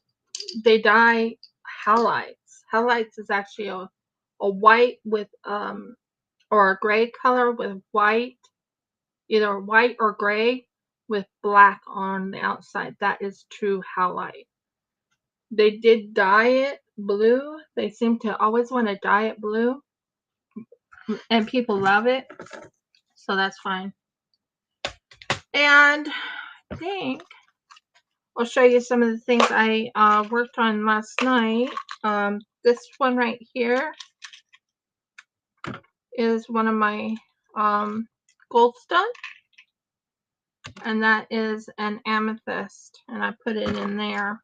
they dye howlites. Howlites is actually a white with or a gray color with white, either white or gray with black on the outside. That is true howlite. They did dye it blue. They seem to always want to dye it blue, and people love it, so that's fine. And I think I'll show you some of the things I worked on last night. This one right here is one of my goldstone, and that is an amethyst, and I put it in there.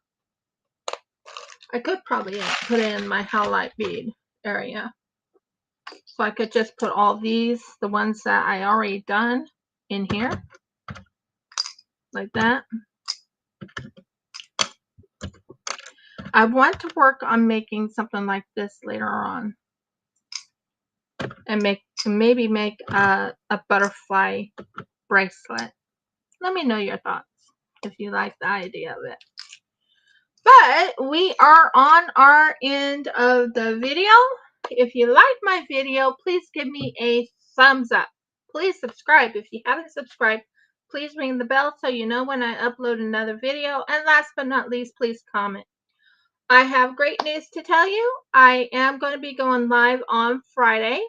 I could probably put it in my howlite bead area, so I could just put all these, the ones that I already done, in here like that. I want to work on making something like this later on, and maybe make a butterfly bracelet. Let me know your thoughts if you like the idea of it. But we are on our end of the video. If you like my video, please give me a thumbs up. Please subscribe. If you haven't subscribed, please ring the bell so you know when I upload another video. And last but not least, please comment. I have great news to tell you. I am going to be going live on Friday,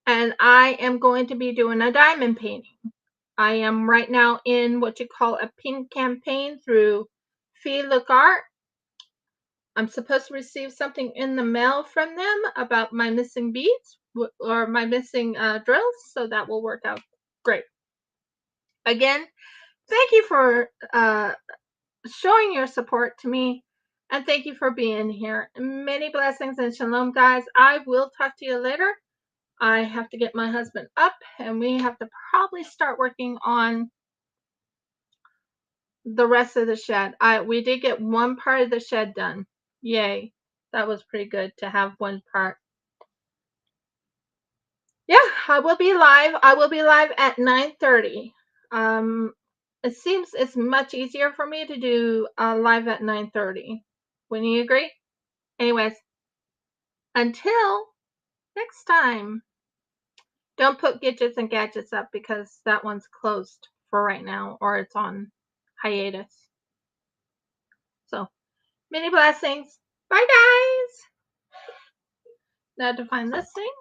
and I am going to be doing a diamond painting. I am right now in what you call a pink campaign through Fee Look Art. I'm supposed to receive something in the mail from them about my missing beads or my missing drills, so that will work out great. Again, thank you for showing your support to me. And thank you for being here. Many blessings and shalom, guys. I will talk to you later. I have to get my husband up, and we have to probably start working on the rest of the shed. We did get one part of the shed done. Yay. That was pretty good to have one part. Yeah, I will be live. I will be live at 9:30. It seems it's much easier for me to do live at 9:30. Wouldn't you agree? Anyways, until next time, don't put Gidgets and Gadgets up because that one's closed for right now, or it's on hiatus. So, many blessings. Bye, guys. Now to find this thing.